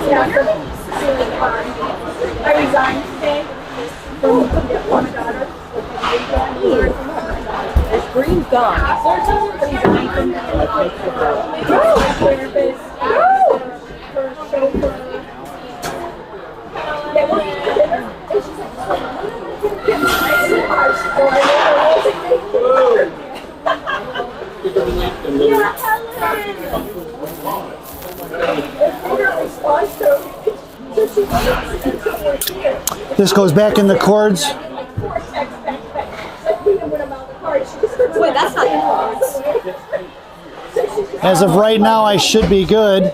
I resigned today from my daughter. Is Green gone? This goes back in the cords. Wait, that's not your cards. As of right now, I should be good.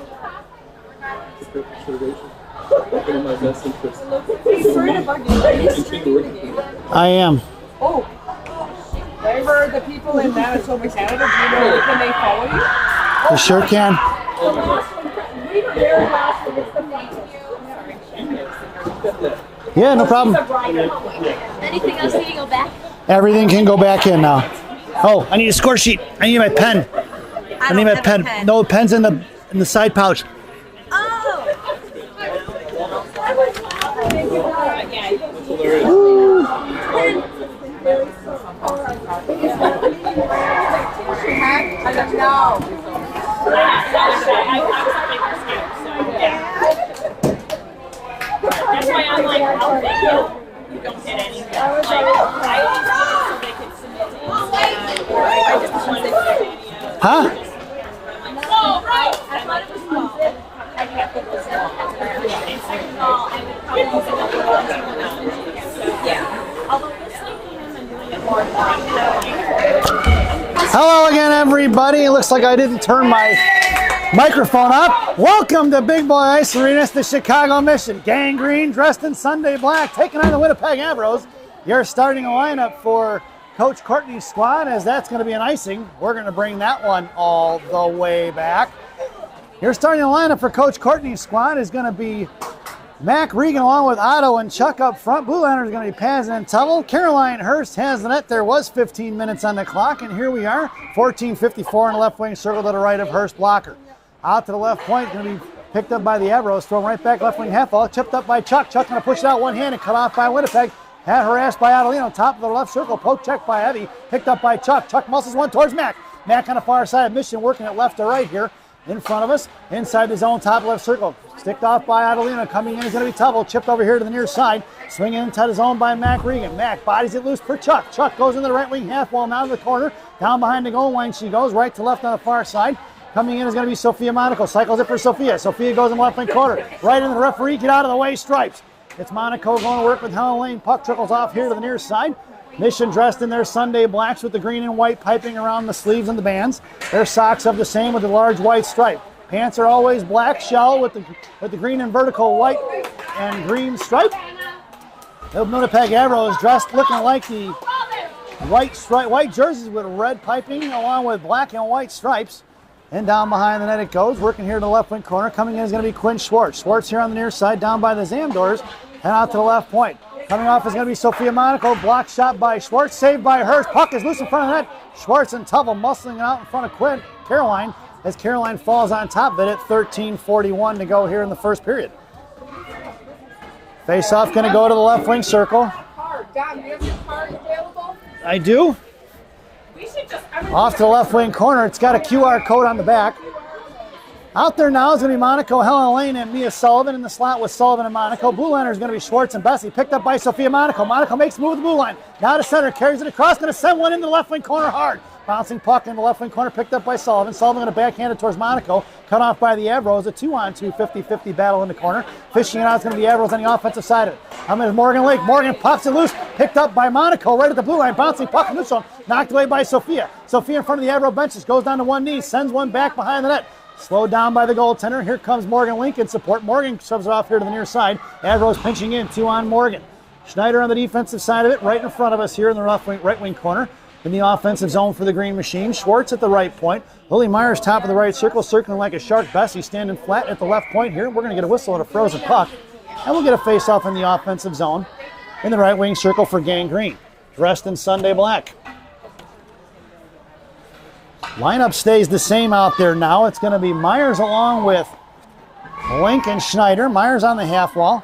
I am. Oh, for the people in Manitoba, Canada, do you know, can they follow you? You sure can. Yeah, no problem. Anything else need to go back? Everything can go back in now. Oh, I need a score sheet. I need my pen. I need my pen. No, pen's in the side pouch. Oh! That's why I'm like, I'll pay you. You don't get anything. I always so they can submit to I just wanted to say Huh? oh, right. I thought it was music. I kept it was and second of all, I would probably use another one to yeah. Although listening to him and doing it more Hello again, everybody. It looks like I didn't turn my microphone up. Welcome to Big Boy Ice Arena. It's the Chicago Mission. Gang Green dressed in Sunday black, taking on the Winnipeg Avros. Your starting lineup for Coach Courtney's squad, as that's going to be an icing. We're going to bring that one all the way back. Your starting lineup for Coach Courtney's squad is going to be Mac Regan along with Otto and Chuck up front. Blue Liners are going to be Paz and Tuttle. Caroline Hurst has the net. There was 15 minutes on the clock, and here we are. 14:54 in the left wing circle to the right of Hurst blocker. Out to the left point, going to be picked up by the Avros. Thrown right back left wing half ball. Chipped up by Chuck. Chuck going to push it out one hand and cut off by Winnipeg. Had harassed by Adelino. Top of the left circle. Poke check by Evie. Picked up by Chuck. Chuck muscles one towards Mac. Mac on the far side. Mission working it left to right here. In front of us, inside the zone, top left circle. Sticked off by Adelina. Coming in is going to be Tuttle. Chipped over here to the near side. Swinging inside the zone by Mac Regan. Mac bodies it loose for Chuck. Chuck goes into the right wing half wall, now to the corner. Down behind the goal line she goes. Right to left on the far side. Coming in is going to be Sophia Monaco. Cycles it for Sophia. Sophia goes in the left wing corner. Right into the referee. Get out of the way. Stripes. It's Monaco going to work with Helen Lane. Puck trickles off here to the near side. Mission dressed in their Sunday blacks with the green and white piping around the sleeves and the bands. Their socks have the same with the large white stripe. Pants are always black shell with the green and vertical white and green stripe. The Winnipeg Avros dressed looking like the white jerseys with red piping along with black and white stripes. And down behind the net it goes. Working here to the left wing corner. Coming in is going to be Quinn Schwartz. Schwartz here on the near side down by the Zam doors and out to the left point. Coming off is going to be Sophia Monaco. Block shot by Schwartz. Saved by Hurst. Puck is loose in front of the net. Schwartz and Tuttle muscling it out in front of Caroline. As Caroline falls on top of it at 13:41 to go here in the first period. Face-off going to go to the left wing circle. Don, do you have your card available? I do. Off to the left wing corner. It's got a QR code on the back. Out there now is going to be Monaco, Helen Lane, and Mia Sullivan in the slot with Sullivan and Monaco. Blue liner is going to be Schwartz and Bessie. Picked up by Sophia Monaco. Monaco makes a move with the blue line. Now to center. Carries it across. Going to send one into the left wing corner hard. Bouncing puck in the left wing corner, picked up by Sullivan. Sullivan going to backhand it towards Monaco. Cut off by the Avros. A 2-on-2, 50-50 battle in the corner. Fishing it out is going to be Avros on the offensive side of it. I'm in Morgan Lake. Morgan pops it loose. Picked up by Monaco right at the blue line. Bouncing puck in neutral. Knocked away by Sophia. Sophia in front of the Avro benches. Goes down to one knee. Sends one back behind the net. Slowed down by the goaltender. Here comes Morgan Link in support. Morgan shoves it off here to the near side. Avros pinching in. 2 on Morgan. Schneider on the defensive side of it. Right in front of us here in the right wing corner. In the offensive zone for the Green Machine. Schwartz at the right point. Lily Myers top of the right circle, circling like a shark. Bessie standing flat at the left point here. We're going to get a whistle at a frozen puck. And we'll get a face-off in the offensive zone in the right wing circle for Gang Green. Dressed in Sunday black. Lineup stays the same out there now. It's going to be Myers along with Link and Schneider. Myers on the half wall.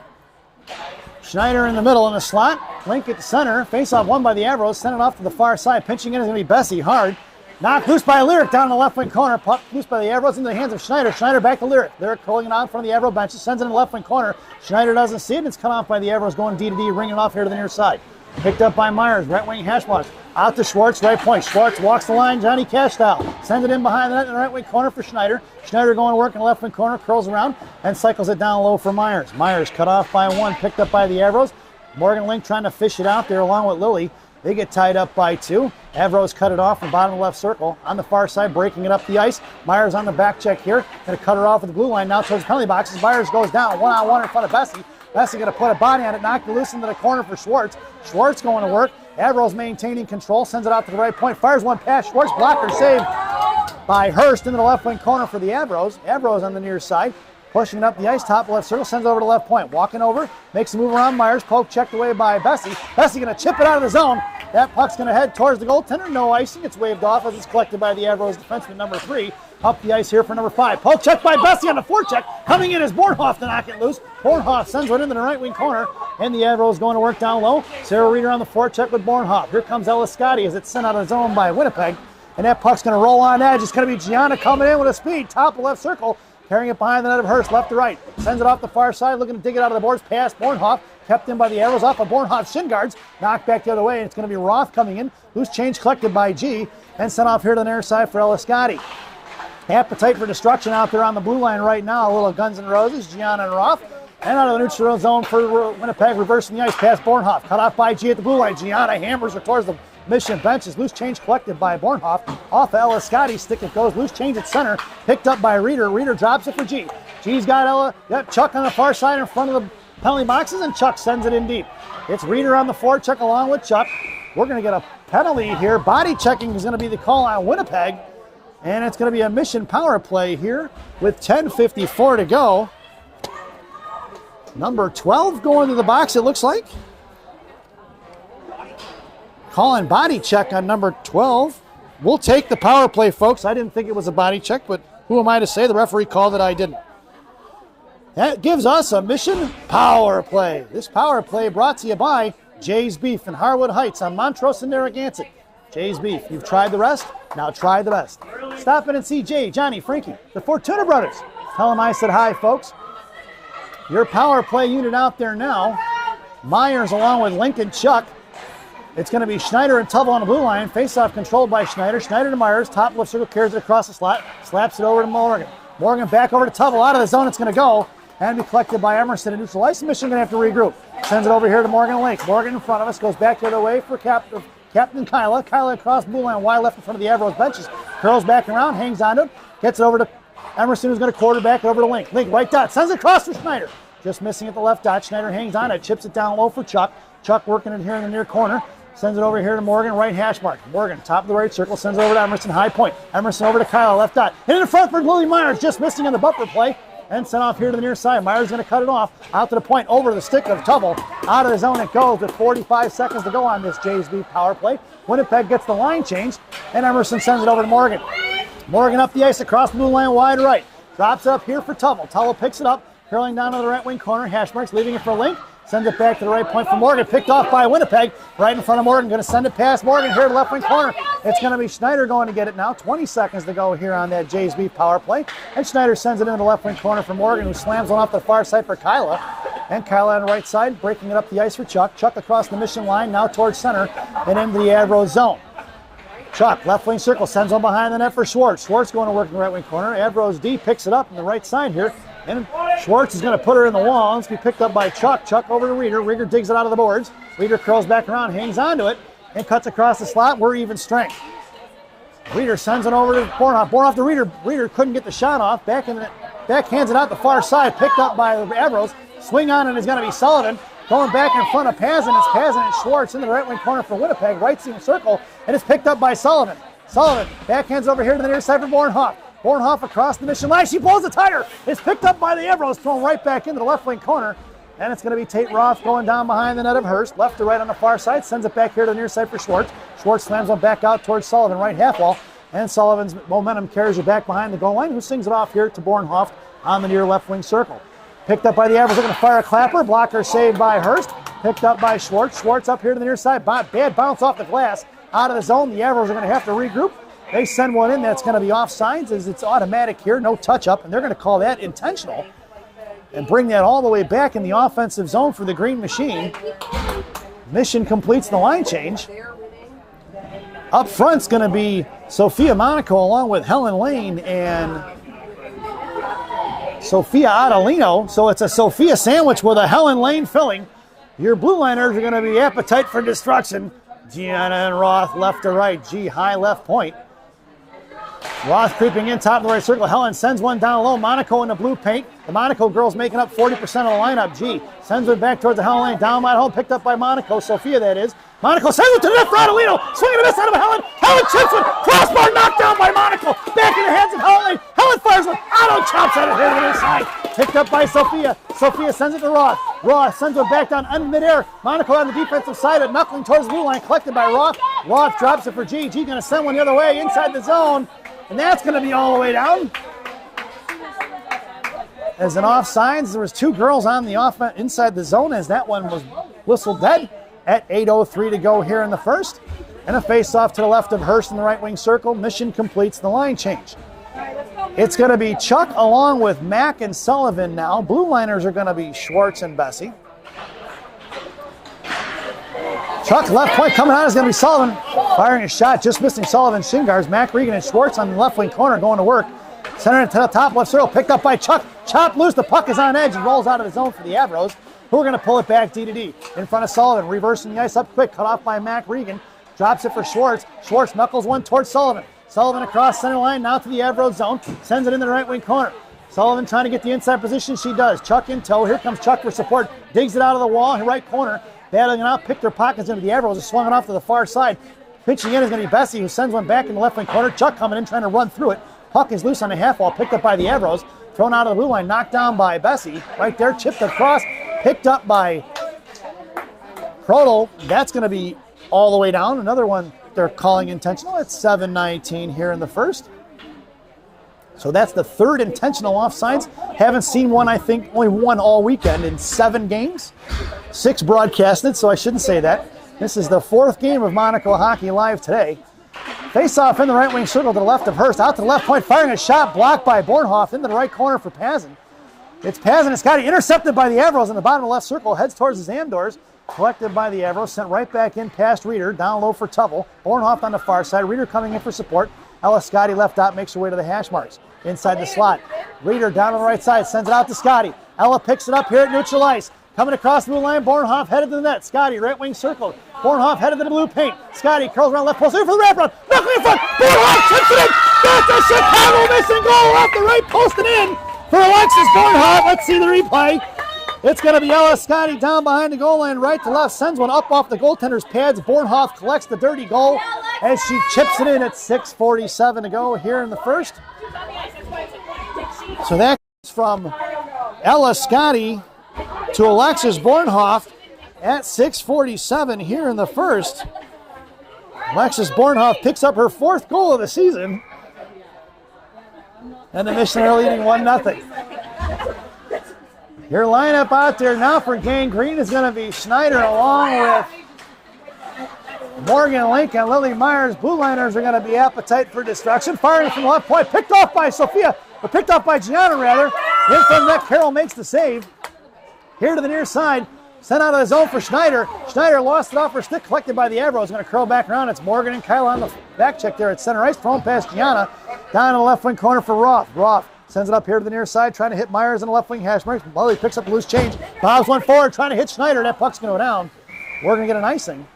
Schneider in the middle in the slot. Link at the center. Face-off won by the Avros. Sent it off to the far side. Pinching in is going to be Bessie. Hard. Knocked loose by Lyric down in the left wing corner. Puck loose by the Avros into the hands of Schneider. Schneider back to Lyric. Lyric pulling it out in front of the Avro benches. Sends it in the left wing corner. Schneider doesn't see it. And it's cut off by the Avros going D to D. Ringing it off here to the near side. Picked up by Myers. Right wing hash marks. Out to Schwartz. Right point. Schwartz walks the line. Johnny Cash style. Sends it in behind the net in the right wing corner for Schneider. Schneider going to work in the left wing corner. Curls around and cycles it down low for Myers. Myers cut off by one. Picked up by the Avros. Morgan Link trying to fish it out there along with Lilly. They get tied up by two. Avros cut it off from bottom of the left circle. On the far side, breaking it up the ice. Myers on the back check here. Going to cut her off with the blue line now towards the penalty boxes. Myers goes down one-on-one in front of Bessie. Bessie going to put a body on it, knock it loose into the corner for Schwartz. Schwartz going to work. Avros maintaining control. Sends it out to the right point. Fires one past Schwartz. Blocker saved by Hurst into the left wing corner for the Avros. Avros on the near side. Pushing it up the ice, top left circle, sends it over to left point. Walking over, makes a move around Myers. Poke checked away by Bessie. Bessie going to chip it out of the zone. That puck's going to head towards the goaltender. No icing. It's waved off as it's collected by the Avros defenseman number 3. Up the ice here for number 5. Poke check by Bessie on the forecheck. Coming in is Bornhoff to knock it loose. Bornhoff sends it into the right wing corner. And the Avros going to work down low. Sarah Reeder on the forecheck with Bornhoff. Here comes Ellis Scotty as it's sent out of the zone by Winnipeg. And that puck's going to roll on edge. It's going to be Gianna coming in with a speed. Top left circle. Carrying it behind the net of Hurst, left to right. Sends it off the far side, looking to dig it out of the boards past Bornhoff. Kept in by the Avros off of Bornhoff's shin guards. Knocked back the other way, and it's going to be Roth coming in. Loose change collected by G. And sent off here to the near side for Ellis Scotty. Appetite for destruction out there on the blue line right now. A little Guns N' Roses, Gianna and Roth. And out of the neutral zone for Winnipeg, reversing the ice past Bornhoff. Cut off by G at the blue line. Gianna hammers her towards the Mission benches. Loose change collected by Bornhoff. Off Ellis Scotty. Stick it goes. Loose change at center. Picked up by Reeder. Reeder drops it for G. G's got Ella. Got Chuck on the far side in front of the penalty boxes, and Chuck sends it in deep. It's Reeder on the forecheck along with Chuck. We're going to get a penalty here. Body checking is going to be the call on Winnipeg. And it's going to be a mission power play here with 10:54 to go. Number 12 going to the box, it looks like. Calling body check on number 12. We'll take the power play, folks. I didn't think it was a body check, but who am I to say? The referee called it, I didn't. That gives us a mission power play. This power play brought to you by Jay's Beef in Harwood Heights on Montrose and Narragansett. Jay's Beef. You've tried the rest, now try the best. Stop in and see Jay, Johnny, Frankie, the Fortuna brothers. Tell them I said hi, folks. Your power play unit out there now. Myers along with Lincoln Chuck. It's going to be Schneider and Tubble on the blue line. Face-off controlled by Schneider. Schneider to Myers. Top left circle carries it across the slot. Slaps it over to Morgan. Morgan back over to Tubble. Out of the zone it's going to go. And be collected by Emerson. A neutral ice. Mission going to have to regroup. Sends it over here to Morgan Link. Morgan in front of us. Goes back the other way for Captain Kyla. Kyla across blue line. Wide left in front of the Avros benches. Curls back around. Hangs onto it. Gets it over to Emerson, who's going to quarterback it over to Link. Link right dot. Sends it across for Schneider. Just missing at the left dot. Schneider hangs on it. Chips it down low for Chuck. Chuck working it here in the near corner. Sends it over here to Morgan, right hash mark. Morgan, top of the right circle, sends it over to Emerson, high point. Emerson over to Kyle, left dot. Hit in front for Lily Myers, just missing on the bumper play. And sent off here to the near side. Myers going to cut it off. Out to the point, over the stick of Tubble. Out of the zone it goes with 45 seconds to go on this JSB power play. Winnipeg gets the line changed, and Emerson sends it over to Morgan. Morgan up the ice across blue line, wide right. Drops it up here for Tubble. Tubble picks it up, curling down to the right wing corner. Hash marks, leaving it for Link. Sends it back to the right point for Morgan. Picked off by Winnipeg. Right in front of Morgan. Going to send it past Morgan here to left wing corner. It's going to be Schneider going to get it now. 20 seconds to go here on that Jays Beef power play. And Schneider sends it into the left wing corner for Morgan, who slams one off the far side for Kyla. And Kyla on the right side, breaking it up the ice for Chuck. Chuck across the mission line, now towards center and into the Avros zone. Chuck, left wing circle, sends one behind the net for Schwartz. Schwartz going to work in the right wing corner. Avros D picks it up on the right side here. And Schwartz is going to put her in the wall. It's going to be picked up by Chuck. Chuck over to Reeder. Reeder digs it out of the boards. Reeder curls back around, hangs onto it, and cuts across the slot. We're even strength. Reeder sends it over to Bornhoff. Bornhoff to Reeder. Reeder couldn't get the shot off. Backhands it out the far side. Picked up by the Avros. Swing on it is going to be Sullivan. Going back in front of Pazin. It's Pazin and Schwartz into the right wing corner for Winnipeg. Right seam circle. And it's picked up by Sullivan. Sullivan backhands over here to the near side for Bornhoff. Bornhoff across the mission line. She blows the tire. It's picked up by the Avros, thrown right back into the left wing corner. And it's going to be Tate Roth going down behind the net of Hurst. Left to right on the far side. Sends it back here to the near side for Schwartz. Schwartz slams one back out towards Sullivan, right half wall. And Sullivan's momentum carries it back behind the goal line, who sings it off here to Bornhoff on the near left wing circle. Picked up by the Avros, looking to fire a clapper. Blocker saved by Hurst. Picked up by Schwartz. Schwartz up here to the near side. Bad bounce off the glass. Out of the zone. The Avros are going to have to regroup. They send one in. That's going to be offsides as it's automatic here. No touch up. And they're going to call that intentional and bring that all the way back in the offensive zone for the Green Machine. Mission completes the line change. Up front's going to be Sophia Monaco along with Helen Lane and Sophia Adelino. So it's a Sophia sandwich with a Helen Lane filling. Your blue liners are going to be Appetite for Destruction. Gianna and Roth left to right. G high left point. Roth creeping in top of the right circle. Helen sends one down low. Monaco in the blue paint. The Monaco girls making up 40% of the lineup. G sends it back towards the Helen Lane. Down by home, picked up by Monaco. Sophia, that is. Monaco sends it to the left for Adelino. Swinging a miss out of Helen. Helen chips one. Crossbar knocked down by Monaco. Back in the hands of Helen Lane. Helen fires one. Otto chops at it here to the side. Picked up by Sophia. Sophia sends it to Roth. Roth sends it back down under midair. Monaco on the defensive side, but knuckling towards the blue line. Collected by Roth. Roth drops it for G. G going to send one the other way inside the zone. And that's going to be all the way down. As an offsides, there was two girls on the offense inside the zone as that one was whistled dead at 8:03 to go here in the first. And a face-off to the left of Hurst in the right wing circle. Mission completes the line change. It's going to be Chuck along with Mack and Sullivan now. Blue liners are going to be Schwartz and Bessie. Chuck left point coming out is going to be Sullivan. Firing a shot, just missing Sullivan's shin guards. Mack, Regan, and Schwartz on the left wing corner going to work. Centering it to the top left circle. Picked up by Chuck. Chopped loose. The puck is on edge and rolls out of the zone for the Avros, who are going to pull it back D to D. In front of Sullivan. Reversing the ice up quick. Cut off by Mack Regan. Drops it for Schwartz. Schwartz knuckles one towards Sullivan. Sullivan across center line now to the Avros zone. Sends it in the right wing corner. Sullivan trying to get the inside position. She does. Chuck in tow. Here comes Chuck for support. Digs it out of the wall. Right corner. Battling it out. Picked their pockets into the Avros. Just swung it off to the far side. Pitching in is going to be Bessie, who sends one back in the left wing corner. Chuck coming in trying to run through it. Puck is loose on the half wall. Picked up by the Avros. Thrown out of the blue line. Knocked down by Bessie. Right there. Chipped across. Picked up by Proto. That's going to be all the way down. Another one they're calling intentional. It's 7:19 here in the first. So that's the third intentional offsides. Haven't seen one, I think, only one all weekend in 7 games. 6 broadcasted, so I shouldn't say that. This is the 4th game of Monaco Hockey Live today. Face-off in the right wing circle to the left of Hurst. Out to the left point, firing a shot blocked by Bornhoff into the right corner for Pazin. It's Pazin and Scotty intercepted by the Avros in the bottom of the left circle. Heads towards the Zamdors. Collected by the Avros. Sent right back in past Reeder. Down low for Tubble. Bornhoff on the far side. Reeder coming in for support. Ella Scotty left out, makes her way to the hash marks. Inside the slot. Reeder down on the right side. Sends it out to Scotty. Ella picks it up here at neutral ice. Coming across the blue line, Bornhoff headed to the net. Scotty, right wing circle. Bornhoff headed to the blue paint. Scotty curls around left post. Here for the wraparound. Knuckling in front. Bornhoff chips it in. That's a Chicago missing goal off the right post and in for Alexis Bornhoff. Let's see the replay. It's going to be Ella Scotty down behind the goal line, right to left. Sends one up off the goaltender's pads. Bornhoff collects the dirty goal as she chips it in at 6:47 to go here in the first. So that goes from Ella Scotty to Alexis Bornhoff at 6:47 here in the first. Alexis Bornhoff picks up her 4th goal of the season. And the Mission are leading 1-0. Your lineup out there now for Gang Green is going to be Schneider along with Morgan Lincoln, Lily Myers. Blue liners are going to be Appetite for Destruction. Firing from the left point, picked off by Sophia, or picked off by Gianna rather. In from net, Carroll makes the save. Here to the near side, sent out of the zone for Schneider. Schneider lost it off her stick, collected by the Avros. Going to curl back around. It's Morgan and Kyle on the back check there at center ice. Thrown past Gianna. Down in the left wing corner for Roth. Roth sends it up here to the near side, trying to hit Myers in the left wing hash marks. Lily picks up the loose change. Bobs one forward, trying to hit Schneider. That puck's going to go down. We're going to get an icing.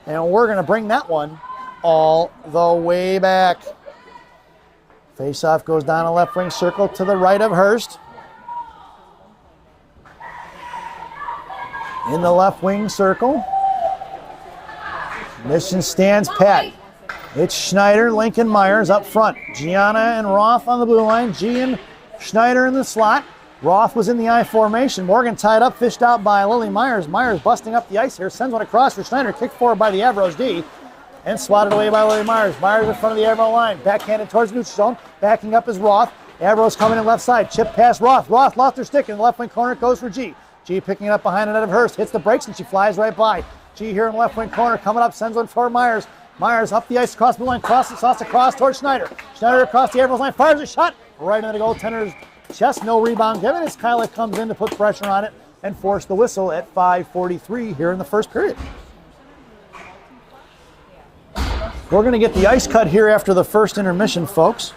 And we're going to bring that one all the way back. Face-off goes down a left wing circle to the right of Hurst. In the left wing circle. Mission stands pat. It's Schneider, Lincoln, Myers up front. Gianna and Roth on the blue line. G and Schneider in the slot. Roth was in the I formation. Morgan tied up, fished out by Lily Myers. Myers busting up the ice here. Sends one across for Schneider. Kicked forward by the Avros D. And swatted away by Lily Myers. Myers in front of the Avro line. Backhanded towards the neutral zone. Backing up is Roth. Avros coming in left side. Chip past Roth. Roth lost her stick in the left wing corner. It goes for G. G picking it up behind the net of Hurst. Hits the brakes and she flies right by. G here in the left wing corner. Coming up. Sends one for Myers. Myers up the ice across the line. Crosses across towards Schneider. Schneider across the Avros line. Fires a shot right into the goaltender's chest. No rebound given as Kyla comes in to put pressure on it and force the whistle at 5:43 here in the first period. We're going to get the ice cut here after the first intermission, folks.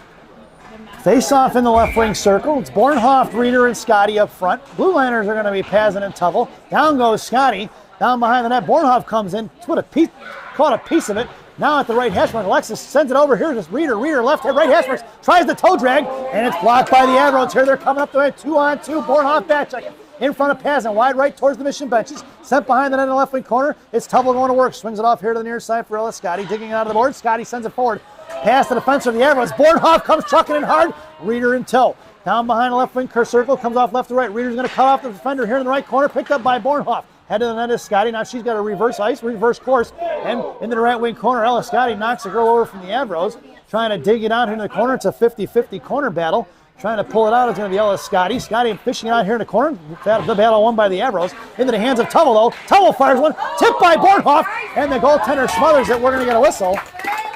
Face off in the left wing circle. It's Bornhoff, Reeder, and Scotty up front. Blue liners are going to be Pazin and Tubble. Down goes Scotty. Down behind the net, Bornhoff comes in. Caught a piece of it. Now at the right hash mark, Alexis sends it over here. Just Reeder left hand, right hash marks. Tries the toe drag, and it's blocked by the Avros. Here they're coming up the way, 2-on-2. Bornhoff back check in front of Pazin, wide right towards the mission benches. Sent behind the net in the left wing corner. It's Tubble going to work. Swings it off here to the near side for Ellis Scotty. Digging it out of the board. Scotty sends it forward. Past the defense of the Avros. Bornhoff comes trucking in hard. Reeder in tow. Down behind the left wing circle. Comes off left to right. Reeder's going to cut off the defender here in the right corner. Picked up by Bornhoff. Head to the net is Scotty. Now she's got a reverse course. And into the right wing corner, Ellis Scotty knocks the girl over from the Avros. Trying to dig it out here in the corner. It's a 50-50 corner battle. Trying to pull it out is going to be Ellis Scotty. Scotty fishing out here in the corner. The battle won by the Avros. Into the hands of Tubble, though. Tubble fires one. Tipped by Bornhoff. And the goaltender smothers it. We're going to get a whistle.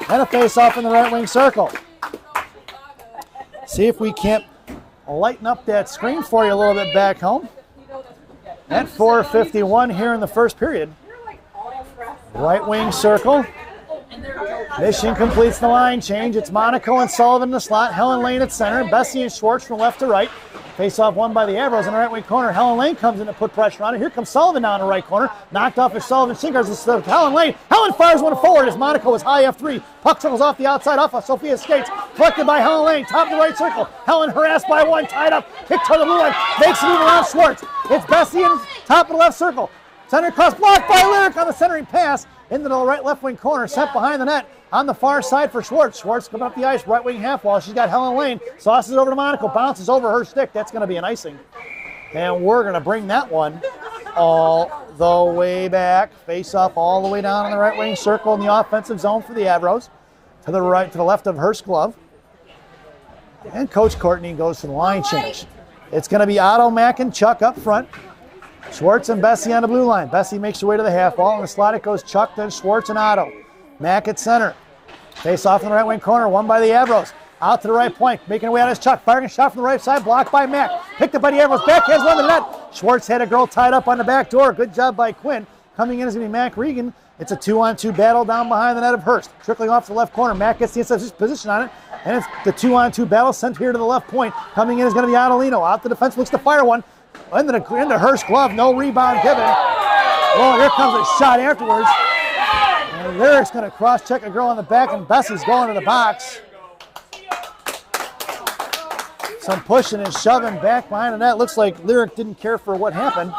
And a face-off in the right wing circle. See if we can't lighten up that screen for you a little bit back home. At 4:51 here in the first period. Right wing circle. Mission completes the line change. It's Monaco and Sullivan in the slot. Helen Lane at center. Bessie and Schwartz from left to right. Face-off won by the Avros in the right wing corner. Helen Lane comes in to put pressure on it. Here comes Sullivan down the right corner. Knocked off as Sullivan sinkers. It's Helen Lane. Helen fires one forward as Monaco is high F3. Puck circles off the outside off of Sophia's skates. Collected by Helen Lane. Top of the right circle. Helen harassed by one. Tied up. Kicked to the blue line. Makes a move around Schwartz. It's Bessie in top of the left circle. Center cross blocked by Lyric on the centering pass. Into the left wing corner. Sent behind the net. On the far side for Schwartz. Schwartz coming up the ice, right wing half wall. She's got Helen Lane. Sauces over to Monaco. Bounces over her stick. That's going to be an icing. And we're going to bring that one all the way back. Face off all the way down in the right wing circle in the offensive zone for the Avros. To the right, to the left of Hurst glove. And Coach Courtney goes to the line change. It's going to be Otto, Mack, and Chuck up front. Schwartz and Bessie on the blue line. Bessie makes her way to the half wall. On the slot it goes Chuck, then Schwartz and Otto. Mack at center. Face off in the right wing corner, won by the Avros. Out to the right point, making away out as Chuck. Firing a shot from the right side, blocked by Mack. Picked up by the Avros, backhands one to the net. Schwartz had a girl tied up on the back door. Good job by Quinn. Coming in is going to be Mack Regan. It's a 2-on-2 battle down behind the net of Hurst. Trickling off to the left corner. Mack gets the inside position on it. And it's the 2-on-2 battle sent here to the left point. Coming in is going to be Adelino. Out the defense, looks to fire one. Into Hurst glove, no rebound given. Oh, here comes a shot afterwards. And Lyric's going to cross-check a girl on the back, and Bessie's going to the box. Some pushing and shoving back behind the net. Looks like Lyric didn't care for what happened.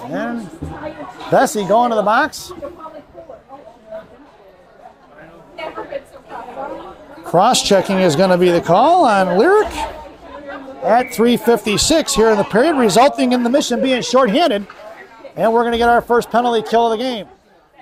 And Bessie going to the box. Cross-checking is going to be the call on Lyric at 3:56 here in the period, resulting in the Mission being shorthanded. And we're going to get our first penalty kill of the game.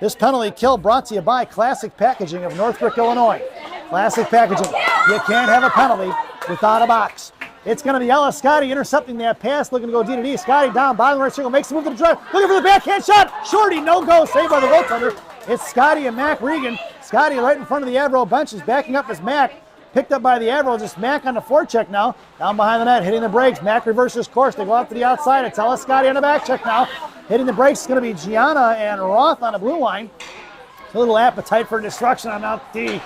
This penalty kill brought to you by Classic Packaging of Northbrook, Illinois. Classic Packaging. You can't have a penalty without a box. It's going to be Ellis Scotty intercepting that pass, looking to go D-to-D. Scotty down, bottom right circle, makes the move to the drive, looking for the backhand shot. Shorty, no go, saved by the goaltender. It's Scotty and Mack Regan. Scotty right in front of the Avro bench is backing up as Mack. Picked up by the Avro, just Mack on the forecheck now. Down behind the net, hitting the brakes. Mack reverses course. They go out to the outside. It's Ellis Scotty on the back check now. Hitting the brakes is going to be Gianna and Roth on the blue line. A little appetite for destruction on out D.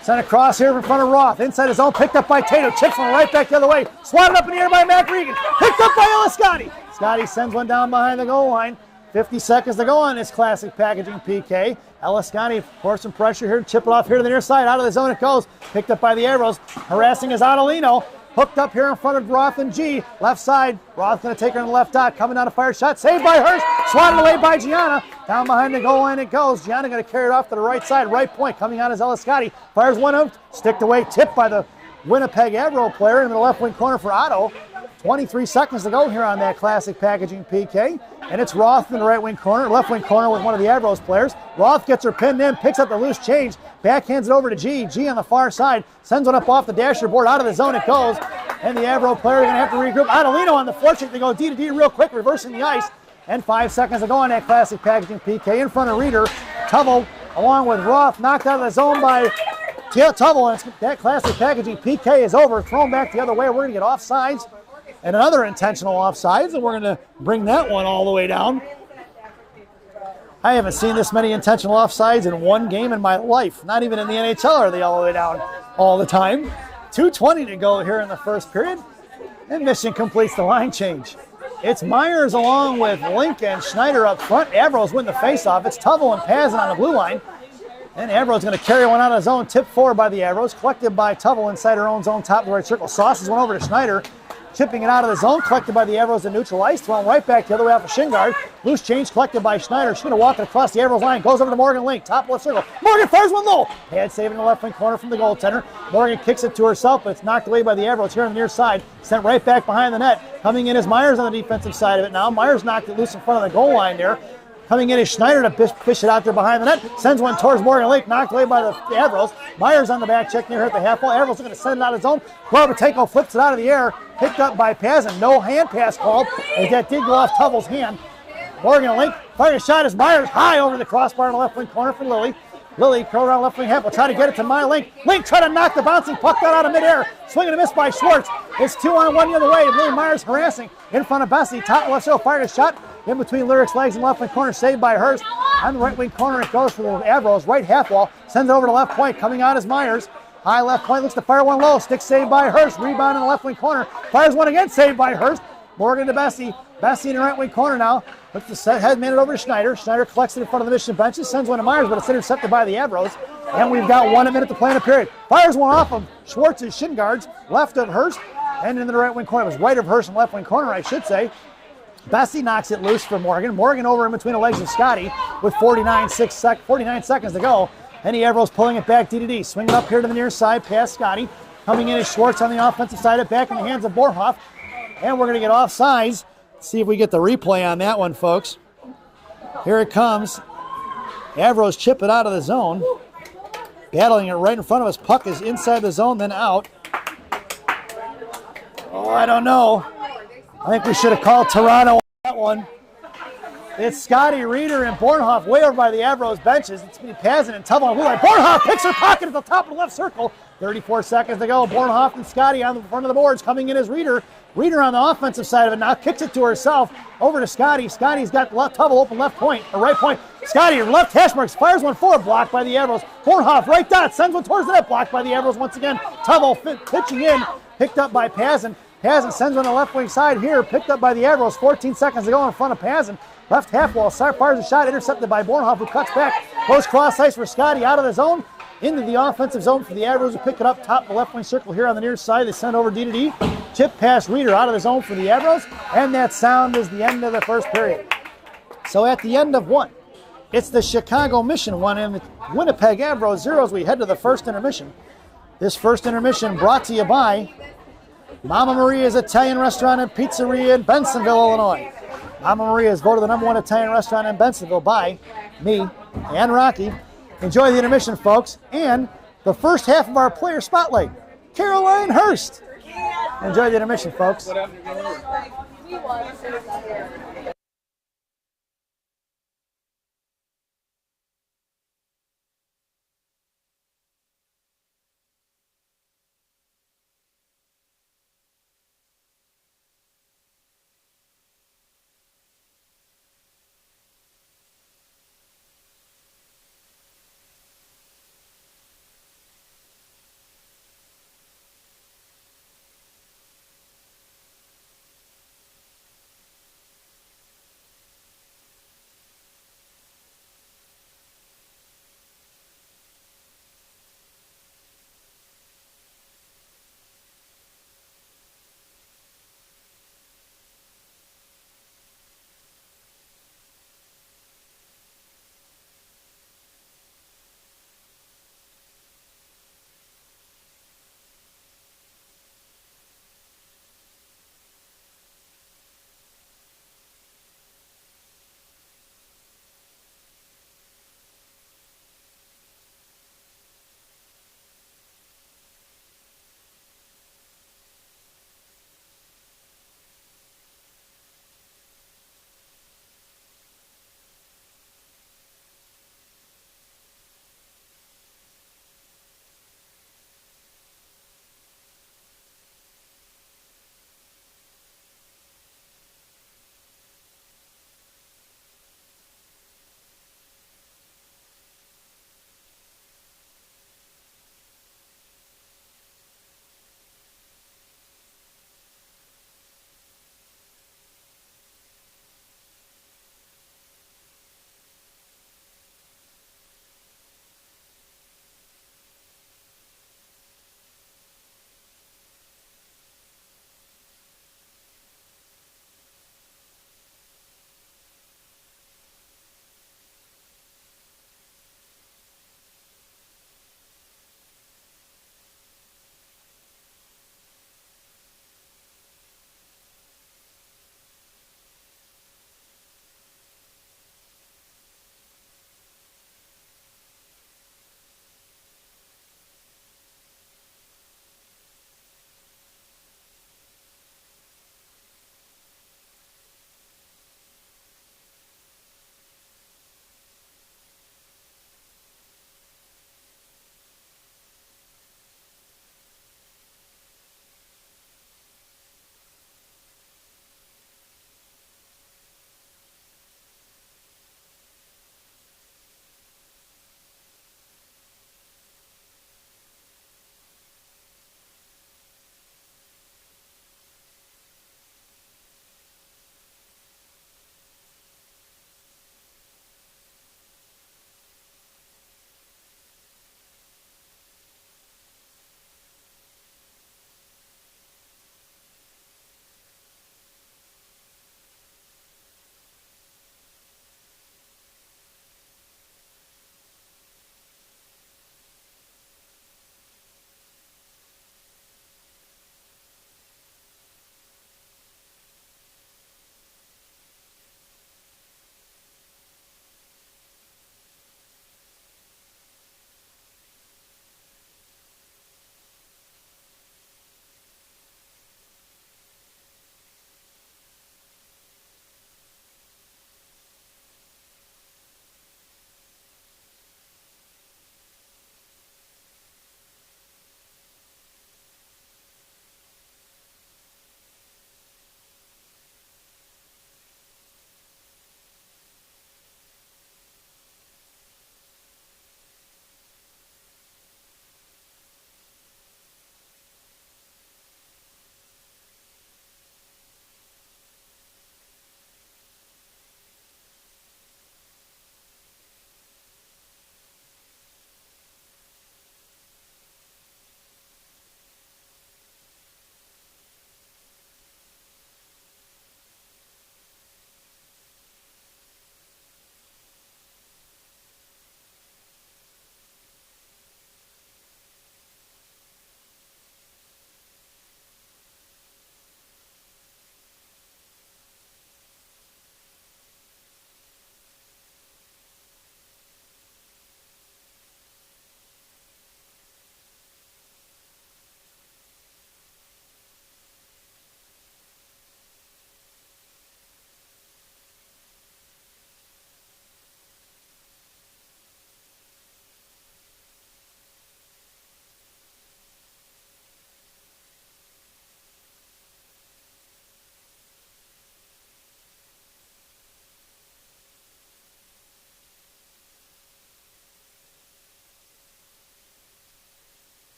Sent across here in front of Roth. Inside his zone, picked up by Tato. Chips one right back the other way. Swatted up in the air by Mack Regan. Picked up by Ellis Scotty. Scotty sends one down behind the goal line. 50 seconds to go on this Classic Packaging PK. Ellis Scotty forcing some pressure here. Chip it off here to the near side. Out of the zone it goes. Picked up by the Avros. Harassing is Adelino. Hooked up here in front of Roth and G. Left side. Roth going to take her in the left dot. Coming down a fire shot. Saved by Hurst. Swatted away by Gianna. Down behind the goal line it goes. Gianna going to carry it off to the right side. Right point. Coming out is Ellis Scotty. Fires one out. Sticked away. Tipped by the Winnipeg Avro player in the left wing corner for Otto. 23 seconds to go here on that classic packaging PK. And it's Roth in the right wing corner, left wing corner with one of the Avros players. Roth gets her pinned in, picks up the loose change, backhands it over to G. G on the far side, sends one up off the dasher board, out of the zone it goes. And the Avro player is going to have to regroup. Adelino on the forecheck to go D to D real quick, reversing the ice. And 5 seconds to go on that classic packaging PK in front of Reeder. Tubble along with Roth knocked out of the zone by Tubble. And that classic packaging PK is over, thrown back the other way. We're going to get offsides and another intentional offsides, and we're going to bring that one all the way down. I haven't seen this many intentional offsides in one game in my life. Not even in the NHL are they all the way down all the time. 2:20 to go here in the first period, and Mission completes the line change. It's Myers along with Link and Schneider up front. Avros win the faceoff. It's Tubble and Pazin on the blue line. And Avros going to carry one out of zone, tipped forward by the Avros, collected by Tubble inside her own zone, top of the right circle. Sauces one over to Schneider. Chipping it out of the zone, collected by the Avros in neutral ice, thrown right back the other way off of shin guard. Loose change collected by Schneider. She's going to walk it across the Avros line, goes over to Morgan Link, top left circle. Morgan fires one low. Pad saving the left wing corner from the goaltender. Morgan kicks it to herself, but it's knocked away by the Avros here on the near side. Sent right back behind the net. Coming in is Myers on the defensive side of it now. Myers knocked it loose in front of the goal line there. Coming in is Schneider to fish it out there behind the net. Sends one towards Morgan Lake, knocked away by the Avros. Myers on the back check near her at the half wall. Avros are going to send it out of zone. Barbatenko flips it out of the air. Picked up by Pazin. No hand pass called, as that did go off Tubble's hand. Morgan Lake firing a shot as Myers high over the crossbar in the left wing corner for Lilly. Lilly curl around left wing half. Will try to get it to Link. Link try to knock the bouncing puck out of midair. Swing and a miss by Schwartz. It's 2-on-1 the other way. Lily Myers harassing in front of Bessie. Top left circle fired a shot in between Lyric's legs and left wing corner, saved by Hurst. On the right wing corner it goes for the Avros. Right half wall. Sends it over to left point. Coming out is Myers. High left point, looks to fire one low. Stick saved by Hurst. Rebound in the left wing corner. Fires one again, saved by Hurst. Morgan to Bessie. Bessie in the right wing corner now. Looks to set, head man it over to Schneider. Schneider collects it in front of the Mission benches. Sends one to Myers, but it's intercepted by the Avros. And we've got 1 minute to play in the period. Fires one off of Schwartz's shin guards. Left of Hurst. And into the right wing corner. It was right of Hurst and left wing corner, I should say. Bessie knocks it loose for Morgan. Morgan over in between the legs of Scotty with 49 seconds to go. And the Avros pulling it back D to D. Swinging up here to the near side past Scotty. Coming in is Schwartz on the offensive side of back in the hands of Borhoff. And we're going to get offsides. Let's see if we get the replay on that one, folks. Here it comes. Avros chip it out of the zone. Battling it right in front of us. Puck is inside the zone, then out. Oh, I don't know. I think we should have called Toronto on that one. It's Scotty, Reeder, and Bornhoff way over by the Avros benches. It's Pazin and Tubble on the blue line. Bornhoff picks her pocket at the top of the left circle. 34 seconds to go. Bornhoff and Scotty on the front of the boards. Coming in is Reeder. Reeder on the offensive side of it now. Kicks it to herself. Over to Scotty. Scotty's got Tubble open left point, or right point. Scotty, left hash marks, fires one forward, blocked by the Avros. Bornhoff, right dot, sends one towards the net, blocked by the Avros once again. Tubble pitching in, picked up by Pazin. Pazin sends on the left wing side here, picked up by the Avros. 14 seconds to go in front of Pazin. Left half wall, fires a shot, intercepted by Bornhoff, who cuts back. Goes cross ice for Scotty, out of the zone, into the offensive zone for the Avros, who pick it up top of the left wing circle here on the near side. They send over D to D. Chip past Reeder, out of the zone for the Avros. And that sound is the end of the first period. So at the end of one, it's the Chicago Mission 1 and the Winnipeg Avros 0 as we head to the first intermission. This first intermission brought to you by Mama Maria's Italian Restaurant and Pizzeria in Bensonville, Illinois. Mama Maria is voted the #1 Italian restaurant in Bensonville by me and Rocky. Enjoy the intermission, folks, and the first half of our player spotlight, Caroline Hurst. Enjoy the intermission, folks.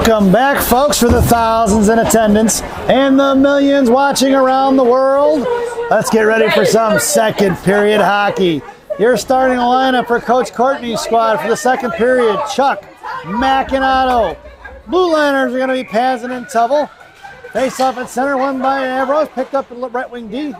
Welcome back, folks, for the thousands in attendance and the millions watching around the world. Let's get ready for some second period hockey. Your starting lineup for Coach Courtney's squad for the second period: Chuck, Mac, and Otto. Blue Liners are going to be Pazin and Tubble. Face off at center, won by Avros, picked up at right wing D.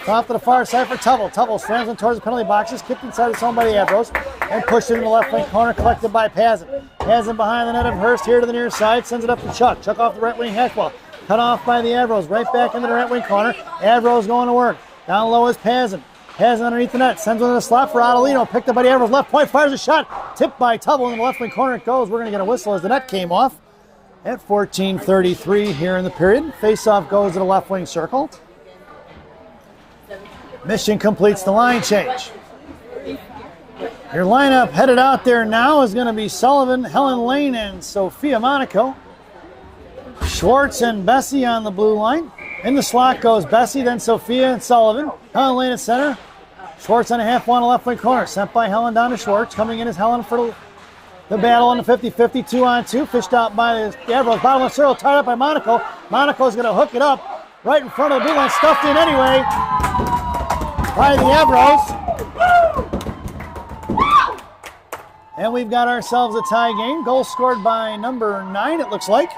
Off to the far side for Tubble. Tubble slams in towards the penalty boxes, kicked inside the zone by the Avros, and pushed it in the left wing corner, collected by Pazin. Pazin behind the net of Hurst here to the near side, sends it up to Chuck. Chuck off the right wing hash ball. Cut off by the Avros, right back into the right wing corner. Avros going to work. Down low is Pazin. Pazin underneath the net, sends one in the slot for Adelino, picked up by the Avros, left point, fires a shot, tipped by Tubble in the left wing corner it goes. We're going to get a whistle as the net came off. At 14:33 here in the period. Face-off goes to the left wing circle. Mission completes the line change. Your lineup headed out there now is going to be Sullivan, Helen Lane, and Sophia Monaco. Schwartz and Bessie on the blue line. In the slot goes Bessie, then Sophia and Sullivan. Helen Lane at center. Schwartz on a half one left wing corner. Sent by Helen down to Schwartz. Coming in is Helen for the battle on the 50-50, 2-on-2, fished out by the Avros. Bottom left circle, tied up by Monaco. Monaco's going to hook it up right in front of the blue line, stuffed in anyway by the Avros. And we've got ourselves a tie game. Goal scored by number 9, it looks like,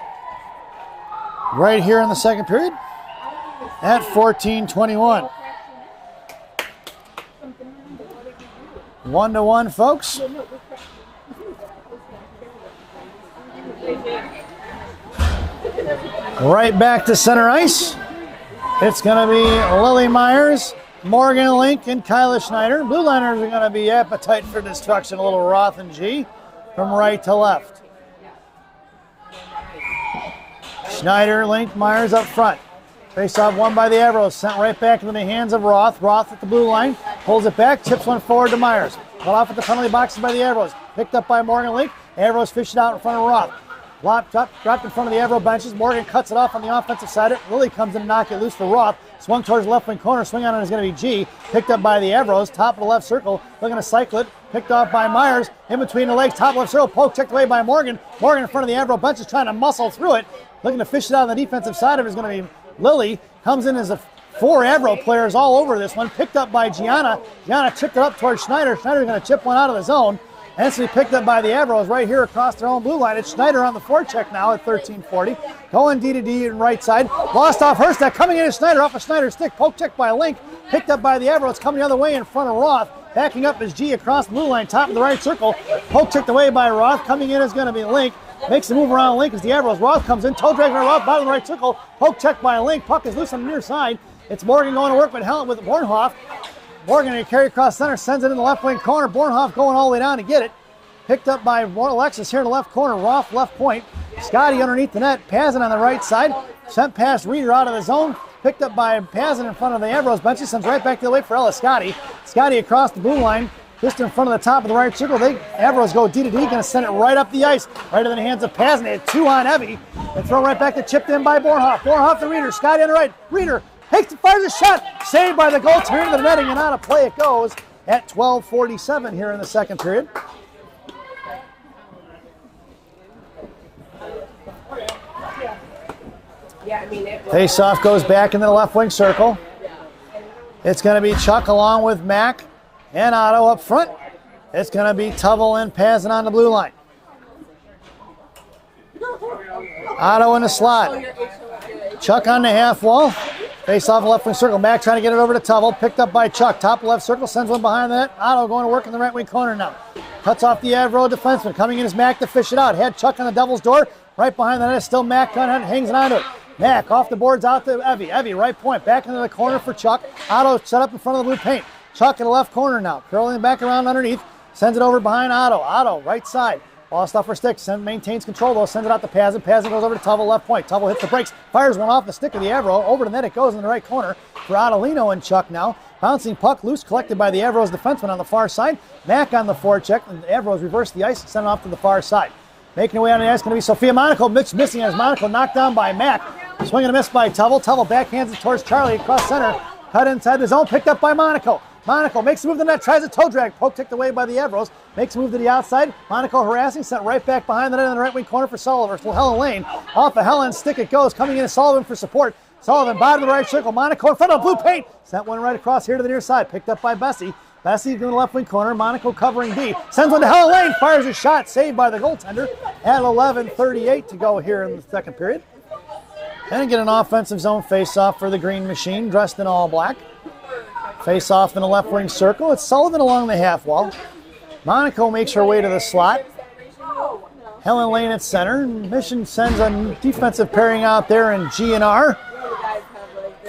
right here in the second period at 14:21. 1-1, folks. Right back to center ice. It's going to be Lily Myers, Morgan Link, and Kyla Schneider. Blue Liners are going to be Appetite for Destruction, a little Roth and G from right to left. Schneider, Link, Myers up front. Face-off won by the Avros, sent right back into the hands of Roth. Roth at the blue line, pulls it back, chips one forward to Myers. Cut off at the penalty boxes by the Avros. Picked up by Morgan Link. Avros fished it out in front of Roth. Dropped in front of the Avro benches. Morgan cuts it off on the offensive side. Lily comes in and knock it loose for Roth. Swung towards the left wing corner. Swing on it is going to be G. Picked up by the Avros. Top of the left circle. Looking to cycle it. Picked off by Myers. In between the legs. Top left circle. Poke checked away by Morgan. Morgan in front of the Avro benches trying to muscle through it. Looking to fish it out on the defensive side of it is going to be Lily. Comes in as a 4 Avro players all over this one. Picked up by Gianna. Gianna chipped it up towards Schneider. Schneider's going to chip one out of the zone. Instantly picked up by the Avros right here across their own blue line. It's Schneider on the forecheck now at 13:40. Going D to D and right side. Lost off Herstack. Coming in is Schneider off a Schneider stick. Poke check by Link. Picked up by the Avros. Coming the other way in front of Roth. Backing up is G across the blue line. Top of the right circle. Poke checked away by Roth. Coming in is going to be Link. Makes the move around Link as the Avros. Roth comes in. Toe drag by Roth. Bottom of the right circle. Poke check by Link. Puck is loose on the near side. It's Morgan going to work with Helen with Bornhoff. Morgan going to carry across center. Sends it in the left wing corner. Bornhoff going all the way down to get it. Picked up by Alexis here in the left corner. Roth left point. Scotty underneath the net. Pazin on the right side. Sent past Reeder out of the zone. Picked up by Pazin in front of the Avros benches. Sends right back to the way for Ella Scotty. Scotty across the blue line. Just in front of the top of the right circle. Avros go D to D. Going to send it right up the ice. Right into the hands of Pazin. They had 2 on Evie. And throw right back to chipped in by Bornhoff. Bornhoff to Reeder. Scotty on the right. Reeder fires a shot. Saved by the goaltender into the netting. And out of play it goes at 12:47 here in the second period. Face-off goes back into the left wing circle. It's going to be Chuck along with Mac and Otto up front. It's going to be Tubble and Pazin on the blue line. Otto in the slot. Chuck on the half wall. Face-off left wing circle. Mac trying to get it over to Tubble. Picked up by Chuck. Top left circle. Sends one behind the net. Otto going to work in the right wing corner now. Cuts off the Avro defenseman. Coming in is Mac to fish it out. Had Chuck on the devil's door. Right behind the net. Still Mac hangs on to it. Mac off the boards out to Evie. Evie right point. Back into the corner for Chuck. Otto set up in front of the blue paint. Chuck in the left corner now. Curling back around underneath. Sends it over behind Otto. Otto right side. Lost off her stick. Maintains control though. Sends it out to Pazin. Pazin goes over to Tubble left point. Tubble hits the brakes. Fires one off the stick of the Avro. Over the net it goes in the right corner for Adelino and Chuck now. Bouncing puck loose. Collected by the Avros defenseman on the far side. Mac on the forecheck. And the Avros reverse the ice and send it off to the far side. Making her way on the ice going to be Sophia Monaco. Mitch missing as Monaco knocked down by Mac. Swing and a miss by Tubble. Tubble backhands it towards Charlie across center. Cut inside the zone. Picked up by Monaco. Monaco makes a move to the net, tries a toe drag. Poke kicked away by the Avros. Makes a move to the outside. Monaco harassing, sent right back behind the net in the right wing corner for Sullivan. For Helen Lane. Off of Helen's stick it goes. Coming in Sullivan for support. Sullivan, bottom of the right circle. Monaco in front of blue paint. Sent one right across here to the near side. Picked up by Bessie. Bessie in the left wing corner. Monaco covering D. Sends one to Helen Lane. Fires a shot. Saved by the goaltender at 11:38 to go here in the second period. And get an offensive zone face-off for the Green Machine, dressed in all black. Face-off in the left wing circle. It's Sullivan along the half wall. Monaco makes her way to the slot. Helen Lane at center. Mission sends a defensive pairing out there in G&R.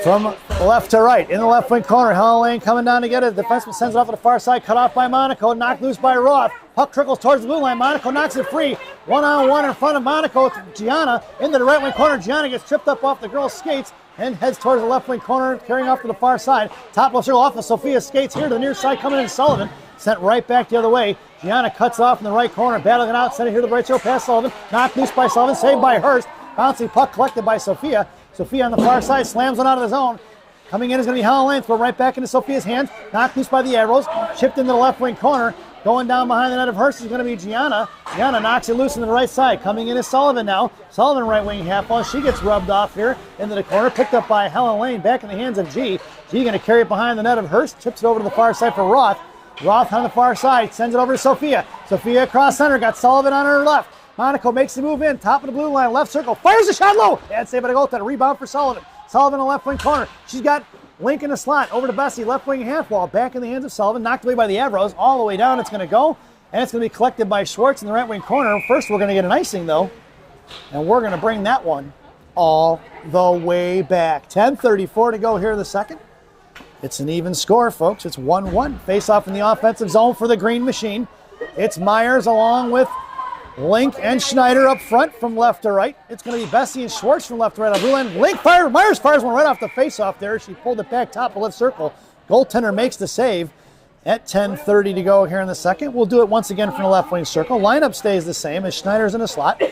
From left to right, in the left wing corner, Helen Lane coming down to get it. The defenseman sends it off to the far side, cut off by Monaco, knocked loose by Roth. Puck trickles towards the blue line. Monaco knocks it free. One-on-one in front of Monaco. Gianna into the right wing corner. Gianna gets tripped up off the girl's skates and heads towards the left wing corner, carrying off to the far side. Top left circle off of Sophia's skates here to the near side, coming in Sullivan. Sent right back the other way. Gianna cuts off in the right corner, battling it out, sent it here to the right circle past Sullivan. Knocked loose by Sullivan, saved by Hurst. Bouncing puck collected by Sophia. Sophia on the far side slams one out of the zone. Coming in is going to be Helen Lane. Throw right back into Sophia's hands. Knocked loose by the Avros. Chipped into the left wing corner. Going down behind the net of Hurst is going to be Gianna. Gianna knocks it loose into the right side. Coming in is Sullivan now. Sullivan right wing half wall. She gets rubbed off here into the corner. Picked up by Helen Lane. Back in the hands of G. G going to carry it behind the net of Hurst. Chips it over to the far side for Roth. Roth on the far side. Sends it over to Sophia. Sophia across center. Got Sullivan on her left. Monaco makes the move in. Top of the blue line. Left circle. Fires the shot low. Bad save by the goaltender. Rebound for Sullivan. Sullivan in the left wing corner. She's got Link in the slot. Over to Bessie. Left wing half wall. Back in the hands of Sullivan. Knocked away by the Avros. All the way down. It's going to go. And it's going to be collected by Schwartz in the right wing corner. First, we're going to get an icing, though. And we're going to bring that one all the way back. 10:34 to go here in the second. It's an even score, folks. It's 1-1. Face off in the offensive zone for the Green Machine. It's Myers along with Link and Schneider up front from left to right. It's going to be Bessie and Schwartz from left to right on blue line. Link fires. Myers fires one right off the face-off there. She pulled it back top of left circle. Goaltender makes the save at 10:30 to go here in the second. We'll do it once again from the left wing circle. Lineup stays the same as Schneider's in the slot.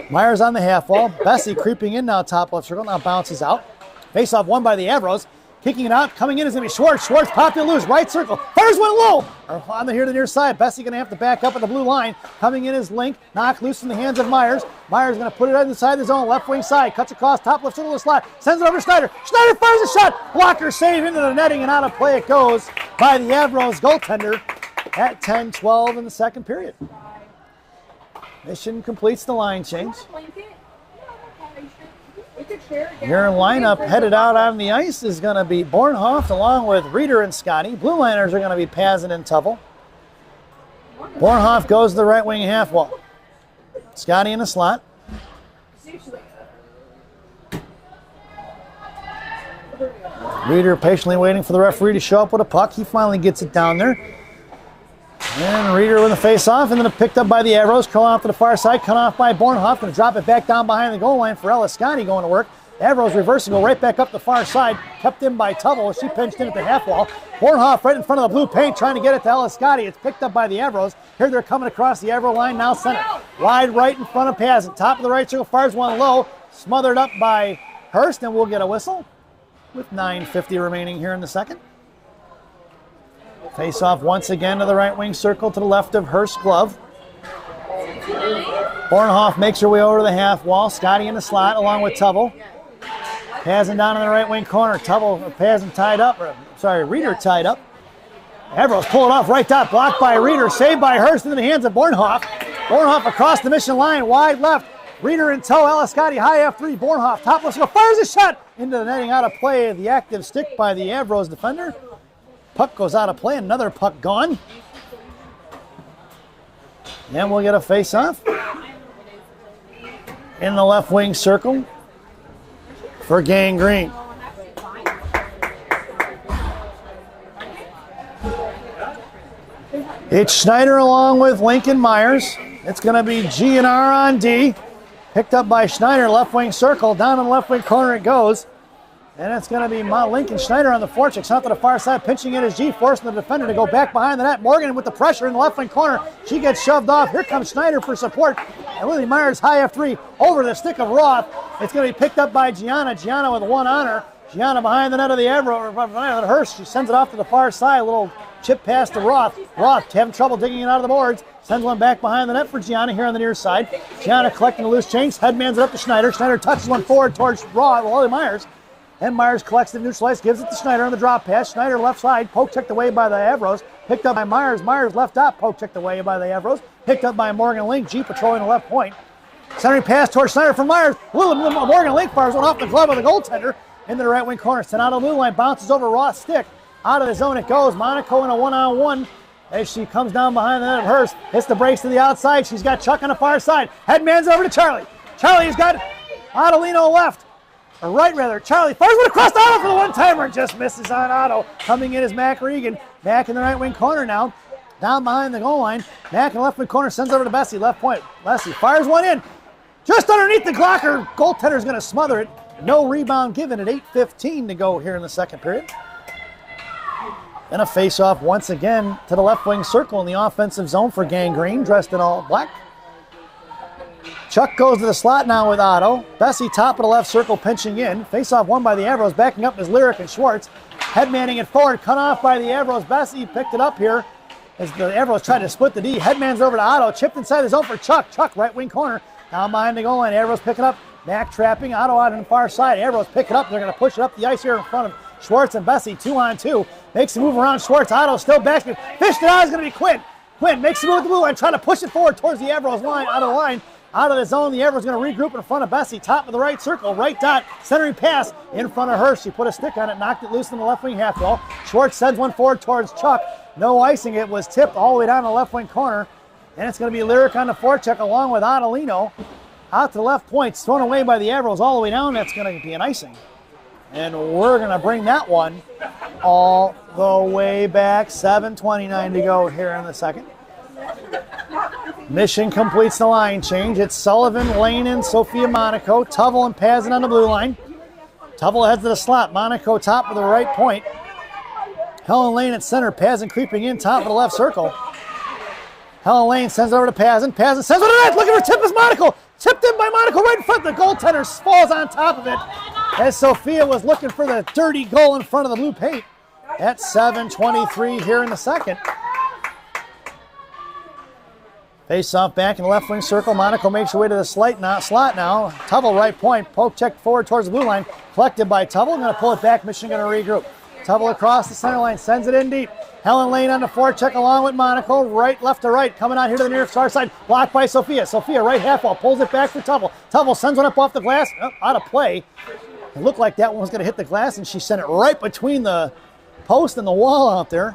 Myers on the half wall. Bessie creeping in now top left circle. Now bounces out. Face-off won by the Avros. Kicking it out, coming in is going to be Schwartz. Schwartz popped it loose, right circle. Fires one low. On the here to the near side. Bessie going to have to back up at the blue line. Coming in is Link. Knocked loose in the hands of Myers. Myers going to put it right inside the zone. Left wing side. Cuts across top left circle of the slot. Sends it over to Schneider. Schneider fires a shot. Blocker save into the netting and out of play it goes by the Avros goaltender at 10:12 in the second period. Mission completes the line change. Your lineup headed out on the ice is going to be Bornhoff along with Reeder and Scotty. Blue liners are going to be Pazin and Tufel. Bornhoff goes to the right wing half wall. Scotty in the slot. Reeder patiently waiting for the referee to show up with a puck. He finally gets it down there. And Reeder with a face-off, and then picked up by the Avros, curling off to the far side, cut off by Bornhoff, going to drop it back down behind the goal line for Ella Scotty going to work. Avros reversing, go right back up the far side, kept in by Tubble. She pinched in at the half wall. Bornhoff right in front of the blue paint, trying to get it to Ella Scotty. It's picked up by the Avros. Here they're coming across the Avro line, now center. Wide right in front of Pazin. Top of the right circle, fires one low, smothered up by Hurst, and we'll get a whistle with 9:50 remaining here in the second. Face off once again to the right wing circle to the left of Hurst's glove. Bornhoff makes her way over to the half wall. Scotty in the slot along with Tubble. Pazin down in the right wing corner. Pazin tied up. Reeder tied up. Avros pull it off right top. Blocked by Reeder. Saved by Hurst into the hands of Bornhoff. Bornhoff across the mission line. Wide left. Reeder in tow. Ella Scotty high F3. Bornhoff top left. Fires a shot into the netting out of play. The active stick by the Avros defender. Puck goes out of play. Another puck gone. And we'll get a face-off in the left wing circle for Gang Green. It's Schneider along with Lincoln Myers. It's going to be G&R on D. Picked up by Schneider, left wing circle. Down in the left wing corner it goes. And it's going to be Lincoln Schneider on the forecheck. Out to the far side, pinching in his G, forcing the defender to go back behind the net. Morgan with the pressure in the left wing corner. She gets shoved off. Here comes Schneider for support. And Lily Myers high F3 over the stick of Roth. It's going to be picked up by Gianna. Gianna with one on her. Gianna behind the net of the Avros, behind the Hurst. She sends it off to the far side. A little chip pass to Roth. Roth having trouble digging it out of the boards. Sends one back behind the net for Gianna here on the near side. Gianna collecting the loose change. Headmans it up to Schneider. Schneider touches one forward towards Lily Myers. And Myers collects the neutral ice, gives it to Schneider on the drop pass. Schneider left side, poke checked away by the Avros. Picked up by Myers. Myers left up, poke checked away by the Avros. Picked up by Morgan Link. G patrolling the left point. Centering pass towards Schneider from Myers. Morgan Link fires one off the glove of the goaltender into the right wing corner. Sent out of the blue line, bounces over Roth's stick. Out of the zone it goes. Monaco in a one-on-one as she comes down behind the net of Hurst. Hits the brakes to the outside. She's got Chuck on the far side. Headman's over to Charlie. Charlie's got Adelino left. Or right, rather. Charlie fires one across Otto for the one-timer. Just misses on Otto. Coming in is Mac Regan. Mac in the right wing corner now. Down behind the goal line. Mac in the left wing corner sends over to Bessie. Left point. Bessie fires one in. Just underneath the Glocker. Goaltender's going to smother it. No rebound given at 8:15 to go here in the second period. And a face-off once again to the left wing circle in the offensive zone for Gangrene, dressed in all black. Chuck goes to the slot now with Otto. Bessie top of the left circle pinching in. Face-off won by the Avros. Backing up is Lyric and Schwartz. Headmanning it forward. Cut off by the Avros. Bessie picked it up here as the Avros tried to split the D. Headman's over to Otto. Chipped inside the zone for Chuck. Chuck right wing corner. Down behind the goal line. Avros pick it up. Mac trapping. Otto out on the far side. Avros pick it up. They're going to push it up the ice here in front of Schwartz and Bessie. 2-on-2. Makes the move around Schwartz. Otto still back. Fished it out is going to be Quinn. Quinn makes the move with the blue line. Trying to push it forward towards the Avros line. Out of the line. Out of the zone, the Avros going to regroup in front of Bessie. Top of the right circle, right dot, centering pass in front of her. She put a stick on it, knocked it loose in the left wing half wall. Schwartz sends one forward towards Chuck. No icing. It was tipped all the way down the left wing corner. And it's going to be Lyric on the forecheck along with Adelino. Out to the left point, thrown away by the Avros all the way down. That's going to be an icing. And we're going to bring that one all the way back. 7:29 to go here in the second. Mission completes the line change. It's Sullivan, Lanin, Sophia Monaco, Tuvel and Pazin on the blue line. Tuvel heads to the slot. Monaco top of the right point. Helen Lane at center. Pazin creeping in top of the left circle. Helen Lane sends it over to Pazin. Pazin sends it to the net. Looking for tip is Monaco. Tipped in by Monaco right in front. The goaltender falls on top of it as Sophia was looking for the dirty goal in front of the blue paint. At 7:23 here in the second. Face off back in the left wing circle. Monaco makes her way to the slot now. Tuvel right point. Poke check forward towards the blue line. Collected by Tuvel. Going to pull it back. Michigan going to regroup. Tuvel across the center line. Sends it in deep. Helen Lane on the forecheck along with Monaco. Right, left to right. Coming out here to the near far side. Blocked by Sophia. Sophia right half wall. Pulls it back for Tuvel. Tuvel sends one up off the glass. Oh, out of play. It looked like that one was going to hit the glass, and she sent it right between the post and the wall out there.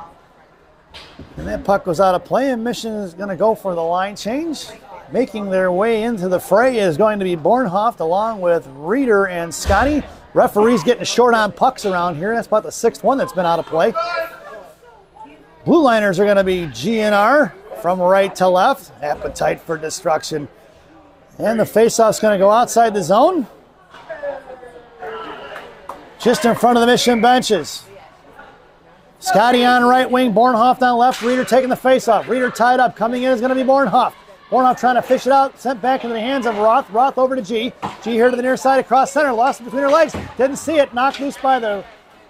And that puck goes out of play, and Mission is going to go for the line change. Making their way into the fray is going to be Bornhoft along with Reeder and Scotty. Referees getting short on pucks around here. That's about the sixth one that's been out of play. Blue liners are going to be GNR from right to left. Appetite for destruction. And the faceoff's going to go outside the zone. Just in front of the Mission benches. Scotty on right wing, Bornhoft on left, Reeder taking the face-off. Reeder tied up, coming in is going to be Bornhoft. Bornhoft trying to fish it out, sent back into the hands of Roth. Roth over to G. G here to the near side, across center, lost it between her legs. Didn't see it, knocked loose by the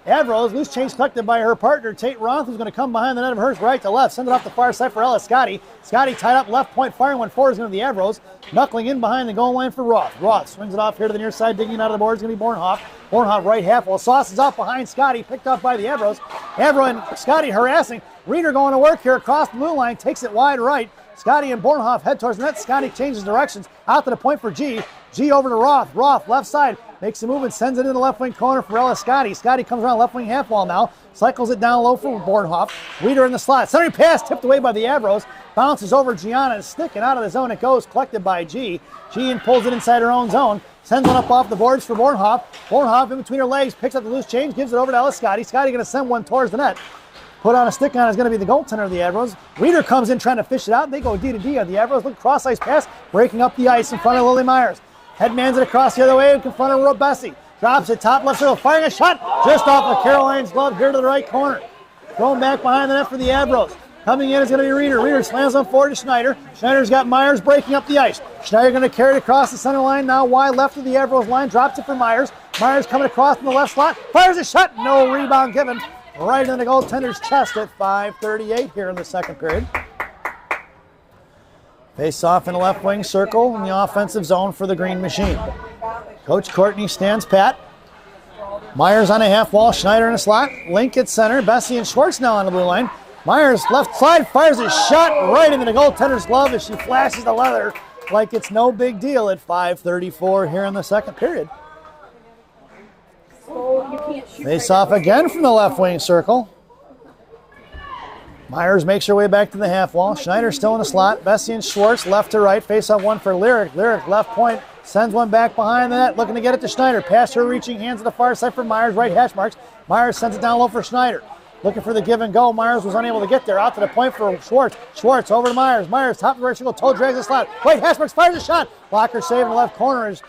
Avros. Loose change collected by her partner, Tate Roth, who's going to come behind the net of hers right to left. Send it off the far side for Ella Scotty. Scotty tied up left point, firing one forward is going to the Avros. Knuckling in behind the goal line for Roth. Roth swings it off here to the near side, digging out of the board is going to be Bornhoft. Bornhoft right half wall. Sauce is off behind Scotty, picked off by the Avros. Avro and Scotty harassing. Reeder going to work here across the blue line, takes it wide right. Scotty and Bornhoft head towards the net. Scotty changes directions out to the point for G. G over to Roth. Roth left side. Makes a move and sends it into the left wing corner for Ella Scotty. Scotty comes around left wing half wall now. Cycles it down low for Bornhoft. Reeder in the slot. Centering pass tipped away by the Avros. Bounces over Gianna and sticking out of the zone. It goes collected by G. G and pulls it inside her own zone. Sends one up off the boards for Bornhoft. Bornhoft in between her legs. Picks up the loose change. Gives it over to Ella Scotty. Scotty going to send one towards the net. Put on a stick on is going to be the goaltender of the Avros. Reeder comes in trying to fish it out. They go D to D on the Avros. Look, cross ice pass. Breaking up the ice in front of Lily Myers. Headmans it across the other way in front of Bessie. Drops it top left circle. Firing a shot just off of Caroline's glove here to the right corner. Thrown back behind the net for the Avros. Coming in is going to be Reeder. Reeder slams on forward to Schneider. Schneider's got Myers breaking up the ice. Schneider going to carry it across the center line. Now wide left of the Avros line. Drops it for Myers. Myers coming across from the left slot. Fires a shot. No rebound given. Right in the goaltender's chest at 5:38 here in the second period. Face off in the left wing circle in the offensive zone for the Green Machine. Coach Courtney stands pat. Myers on a half wall, Schneider in a slot. Link at center, Bessie and Schwartz now on the blue line. Myers left side, fires a shot right into the goaltender's glove as she flashes the leather like it's no big deal at 5:34 here in the second period. Face off again from the left wing circle. Myers makes her way back to the half wall. Schneider still in the slot. Bessie and Schwartz left to right. Face off one for Lyric. Lyric left point. Sends one back behind the net. Looking to get it to Schneider. Past her reaching hands to the far side for Myers. Right hash marks. Myers sends it down low for Schneider. Looking for the give and go. Myers was unable to get there. Out to the point for Schwartz. Schwartz over to Myers. Myers top of the right circle. Toe drags the slot. Right hash marks. Fires a shot. Blocker save in the left corner as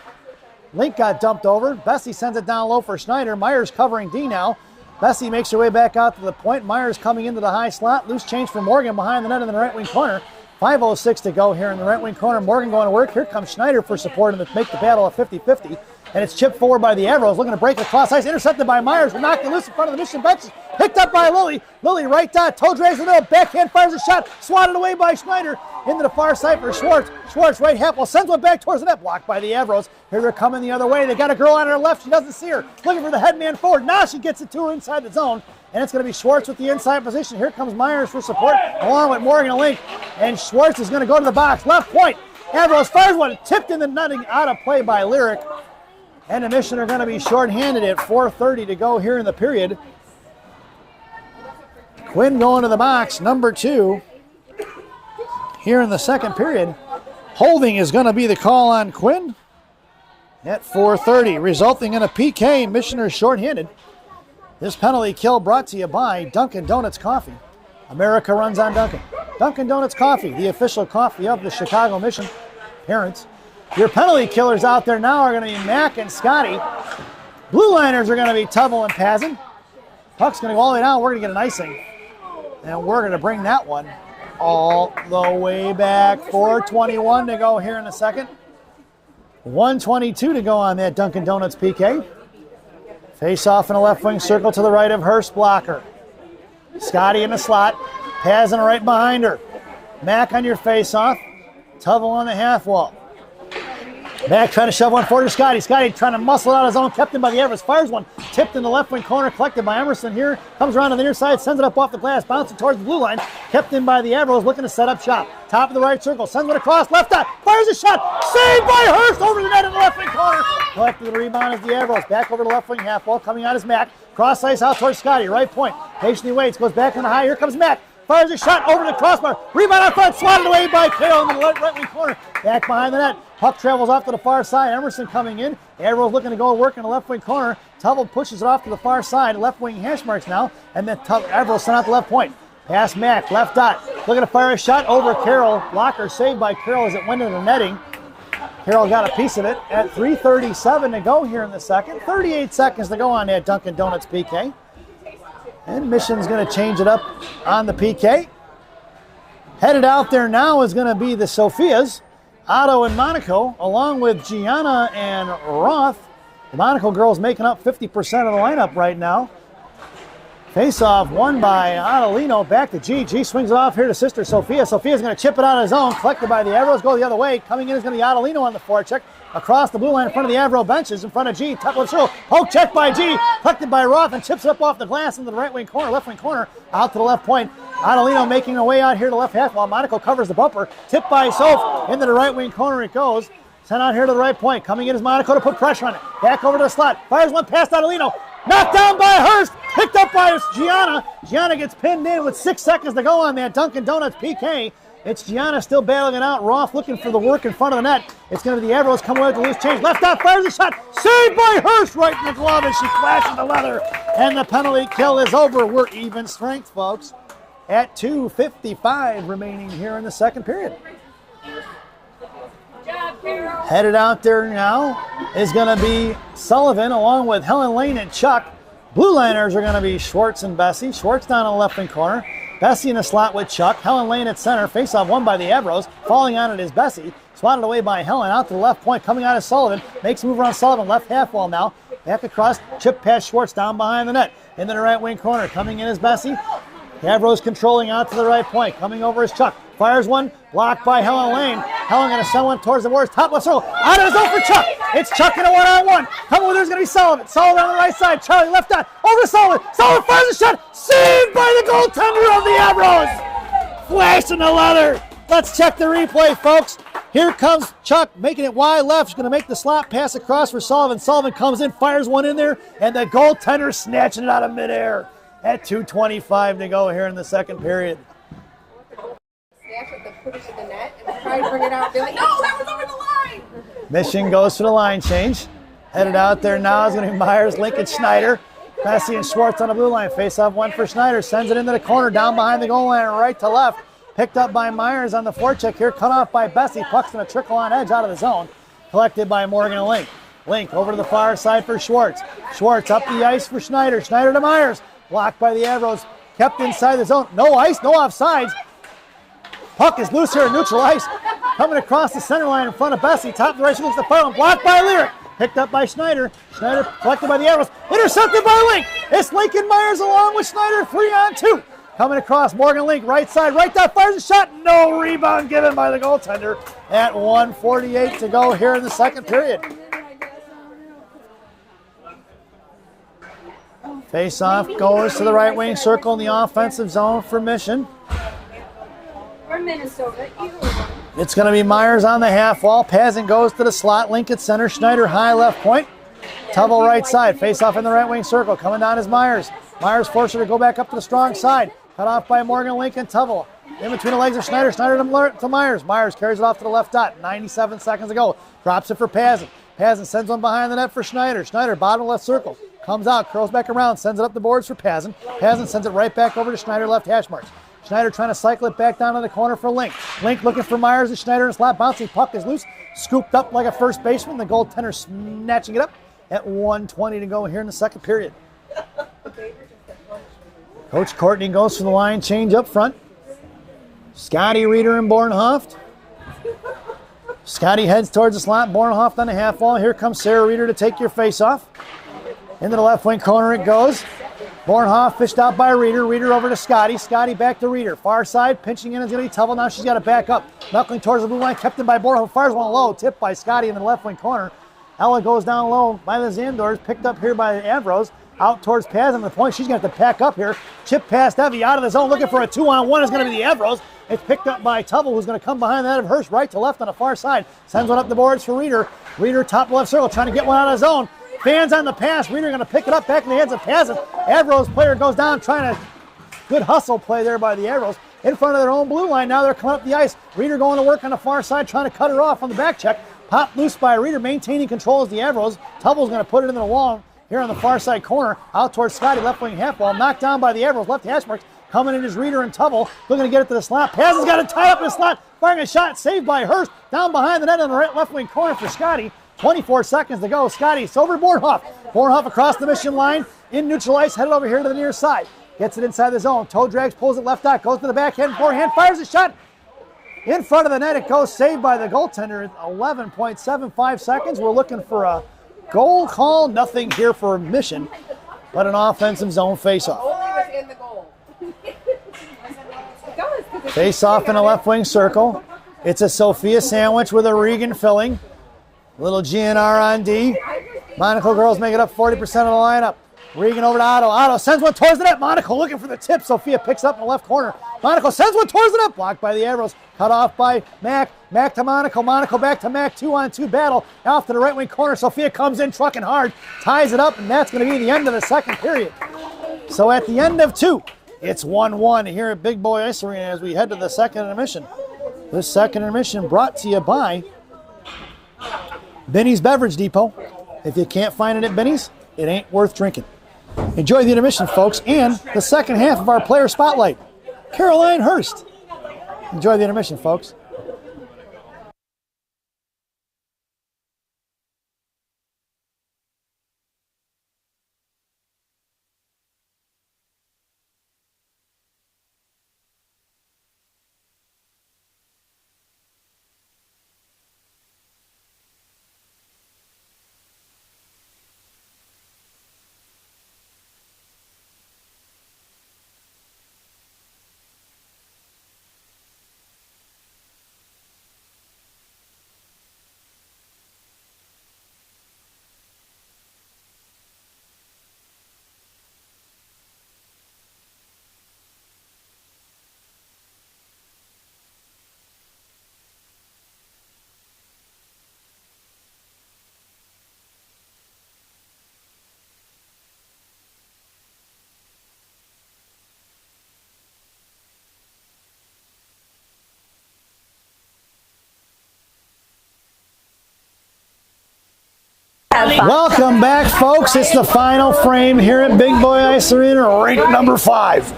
Link got dumped over. Bessie sends it down low for Schneider. Myers covering D now. Bessie makes her way back out to the point. Myers coming into the high slot. Loose change for Morgan behind the net in the right wing corner. 5:06 to go here in the right wing corner. Morgan going to work. Here comes Schneider for support and to make the battle a 50-50. And it's chipped forward by the Avros. Looking to break it across ice. Intercepted by Myers. Knocked it loose in front of the Mission benches. Picked up by Lilly. Lilly right dot. Toe drags the middle. Backhand fires a shot. Swatted away by Schneider. Into the far side for Schwartz. Schwartz right half wall. Sends one back towards the net. Blocked by the Avros. Here they're coming the other way. They got a girl on her left. She doesn't see her. Looking for the head man forward. Now she gets it to her inside the zone. And it's going to be Schwartz with the inside position. Here comes Myers for support, along with Morgan and Link. And Schwartz is going to go to the box. Left point. Avros fires one. Tipped in the netting. Out of play by Lyric. And the Mission are going to be shorthanded at 4:30 to go here in the period. Quinn going to the box, number 2. Here in the second period. Holding is going to be the call on Quinn at 4:30, resulting in a PK. Missioners shorthanded. This penalty kill brought to you by Dunkin' Donuts Coffee. America runs on Dunkin'. Dunkin' Donuts Coffee, the official coffee of the Chicago Mission. Parents, your penalty killers out there now are going to be Mac and Scotty. Blue liners are going to be Tubble and Pazin. Puck's going to go all the way down. We're going to get an icing. And we're going to bring that one all the way back. 4:21 to go here in a second. 1:22 to go on that Dunkin' Donuts PK. Face off in a left wing circle to the right of Hurst blocker. Scotty in the slot. Pazin right behind her. Mac on your face off. Tubble on the half wall. Mac trying to shove one forward to Scotty. Scotty trying to muscle out his own. Kept in by the Avros. Fires one. Tipped in the left wing corner. Collected by Emerson here. Comes around on the near side. Sends it up off the glass. Bouncing towards the blue line. Kept in by the Avros. Looking to set up shop. Top of the right circle. Sends one across. Left dot. Fires a shot. Saved by Hurst over the net in the left wing corner. Collected the rebound is the Avros. Back over the left wing half wall. Coming out is Mac. Cross ice out towards Scotty. Right point. Patiently waits. Goes back in the high. Here comes Mac. Fires a shot over the crossbar. Rebound out front. Swatted away by Carroll in the right wing corner. Back behind the net. Puck travels off to the far side. Emerson coming in. Arrows looking to go work in the left wing corner. Tubble pushes it off to the far side. Left wing hash marks now. And then Arrows sent out the left point. Pass Mac. Left dot. Looking to fire a shot over Carroll. Blocker saved by Carroll as it went into the netting. Carroll got a piece of it at 3:37 to go here in the second. 38 seconds to go on that Dunkin' Donuts PK. And Mission's going to change it up on the PK. Headed out there now is going to be the Sophias, Otto and Monaco, along with Gianna and Roth. The Monaco girls making up 50% of the lineup right now. Face-off won by Adelino. Back to G. G swings it off here to sister Sophia. Sophia's going to chip it out of his own. Collected by the Avros. Go the other way. Coming in is going to be Adelino on the forecheck. Across the blue line in front of the Avro benches. In front of G. Top of the circle. Poke check by G. Collected by Roth and chips it up off the glass into the right wing corner. Left wing corner. Out to the left point. Adelino making her way out here to left half while Monaco covers the bumper. Tipped by Soph. Into the right wing corner it goes. Sent out here to the right point. Coming in is Monaco to put pressure on it. Back over to the slot. Fires one past Adelino. Knocked down by Hurst. Picked up by Gianna. Gianna gets pinned in with 6 seconds to go on that Dunkin' Donuts PK. It's Gianna still battling it out. Roth looking for the work in front of the net. It's going to be the Avros coming away with the loose change. Left out, fires a shot. Saved by Hurst right in the glove as she flashes the leather. And the penalty kill is over. We're even strength, folks, at 2:55 remaining here in the second period. Headed out there now is going to be Sullivan along with Helen Lane and Chuck. Blue liners are going to be Schwartz and Bessie. Schwartz down in the left wing corner. Bessie in a slot with Chuck. Helen Lane at center. Face-off won by the Avros. Falling on it is Bessie. Swatted away by Helen. Out to the left point. Coming out of Sullivan. Makes a move around Sullivan. Left half wall now. Back across, chip past Schwartz down behind the net. Into the right wing corner. Coming in is Bessie. Avros controlling out to the right point. Coming over is Chuck. Fires one, blocked by Helen Lane. Helen going to send one towards the Warriors. Top left circle. Out of the zone for Chuck. It's Chuck in a one-on-one. Coming with her is going to be Sullivan. Sullivan on the right side. Charlie left out. Over to Sullivan. Sullivan fires a shot. Saved by the goaltender of the Avros. Flash in the leather. Let's check the replay, folks. Here comes Chuck making it wide left. She's going to make the slot pass across for Sullivan. Sullivan comes in, fires one in there, and the goaltender snatching it out of midair at 2:25 to go here in the second period. Put it in the net and try to bring it out. Like, no, that was over the line. Mission goes for the line change. Headed out there now is going to be Myers, Lincoln, Schneider. Bessie and Schwartz on the blue line. Face off one for Schneider. Sends it into the corner down behind the goal line right to left. Picked up by Myers on the forecheck here. Cut off by Bessie. Puck's going to trickle on edge out of the zone. Collected by Morgan and Link. Link over to the far side for Schwartz. Schwartz up the ice for Schneider. Schneider to Myers. Blocked by the Avros. Kept inside the zone. No ice, no offsides. Puck is loose here in neutral ice. Coming across the center line in front of Bessie. Top of the right, she looks the far one. Blocked by Lyric. Picked up by Schneider. Schneider collected by the Avros. Intercepted by Link. It's Lincoln Myers along with Schneider. 3-on-2. Coming across Morgan Link. Right side. Right down. Fires a shot. No rebound given by the goaltender at 1:48 to go here in the second period. Face-off goes to the right wing circle in the offensive zone for Mission. Minnesota. It's going to be Myers on the half wall. Pazin goes to the slot. Link at center. Schneider high left point. Tubble right side. Face off in the right wing circle. Coming down is Myers. Myers forced her to go back up to the strong side. Cut off by Morgan, Lincoln, Tubble. In between the legs of Schneider. Schneider to Myers. Myers carries it off to the left dot. 97 seconds to go. Drops it for Pazin. Pazin sends one behind the net for Schneider. Schneider bottom left circle. Comes out, curls back around, sends it up the boards for Pazin. Pazin sends it right back over to Schneider, left hash marks. Schneider trying to cycle it back down to the corner for Link. Link looking for Myers and Schneider in the slot. Bouncing puck is loose. Scooped up like a first baseman. The goaltender snatching it up at 1:20 to go here in the second period. Coach Courtney goes for the line change up front. Scotty, Reeder, and Bornhoft. Scotty heads towards the slot. Bornhoft on the half wall. Here comes Sarah Reeder to take your face off. Into the left wing corner it goes. Bornhoff fished out by Reeder. Reeder over to Scotty. Scotty back to Reeder. Far side, pinching in is going to be Tubble. Now she's got to back up. Knuckling towards the blue line, kept in by Bornhoff. Fires one low, tipped by Scotty in the left wing corner. Ella goes down low by the Zandors, picked up here by the Avros. Out towards Paz on the point. She's going to have to pack up here. Chip past Evie out of the zone, looking for a 2-on-1 is going to be the Avros. It's picked up by Tubble, who's going to come behind that of Hirsch, right to left on the far side. Sends one up the boards for Reeder. Reeder top left circle, trying to get one out of the zone. Fans on the pass. Reeder going to pick it up back in the hands of Pazin. Avros player goes down, trying to good hustle play there by the Avros. In front of their own blue line. Now they're coming up the ice. Reeder going to work on the far side, trying to cut her off on the back check. Popped loose by Reeder, maintaining control as the Avros. Tubble's going to put it into the wall here on the far side corner. Out towards Scotty, left wing half wall. Knocked down by the Avros, left hash marks. Coming in is Reeder and Tubble. Looking to get it to the slot. Pazin's got it tied up in the slot. Firing a shot, saved by Hurst. Down behind the net on the right left wing corner for Scotty. 24 seconds to go. Scotty, it's over to Bornhoff. Bornhoff across the Mission line. In neutral ice, headed over here to the near side. Gets it inside the zone. Toe drags, pulls it left out. Goes to the backhand, forehand, fires a shot. In front of the net, it goes, saved by the goaltender at 11.75 seconds. We're looking for a goal call. Nothing here for Mission, but an offensive zone face-off. Only was in the goal. Face off in a left wing circle. It's a Sophia sandwich with a Regan filling. Little GNR on D. Monaco girls make it up 40% of the lineup. Regan over to Otto. Otto sends one towards the net. Monaco looking for the tip. Sophia picks up in the left corner. Monaco sends one towards the net. Blocked by the Avros. Cut off by Mack. Mack to Monaco. Monaco back to Mack. 2-on-2 battle. Off to the right wing corner. Sophia comes in trucking hard. Ties it up, and that's going to be the end of the second period. So at the end of two, it's 1-1 here at Big Boy Ice Arena as we head to the second intermission. This second intermission brought to you by Benny's Beverage Depot. If you can't find it at Benny's, it ain't worth drinking. Enjoy the intermission, folks, and the second half of our player spotlight. Caroline Hurst. Enjoy the intermission, folks. have fun. Welcome back, folks. It's the final frame here at Big Boy Ice Arena, rink number 5.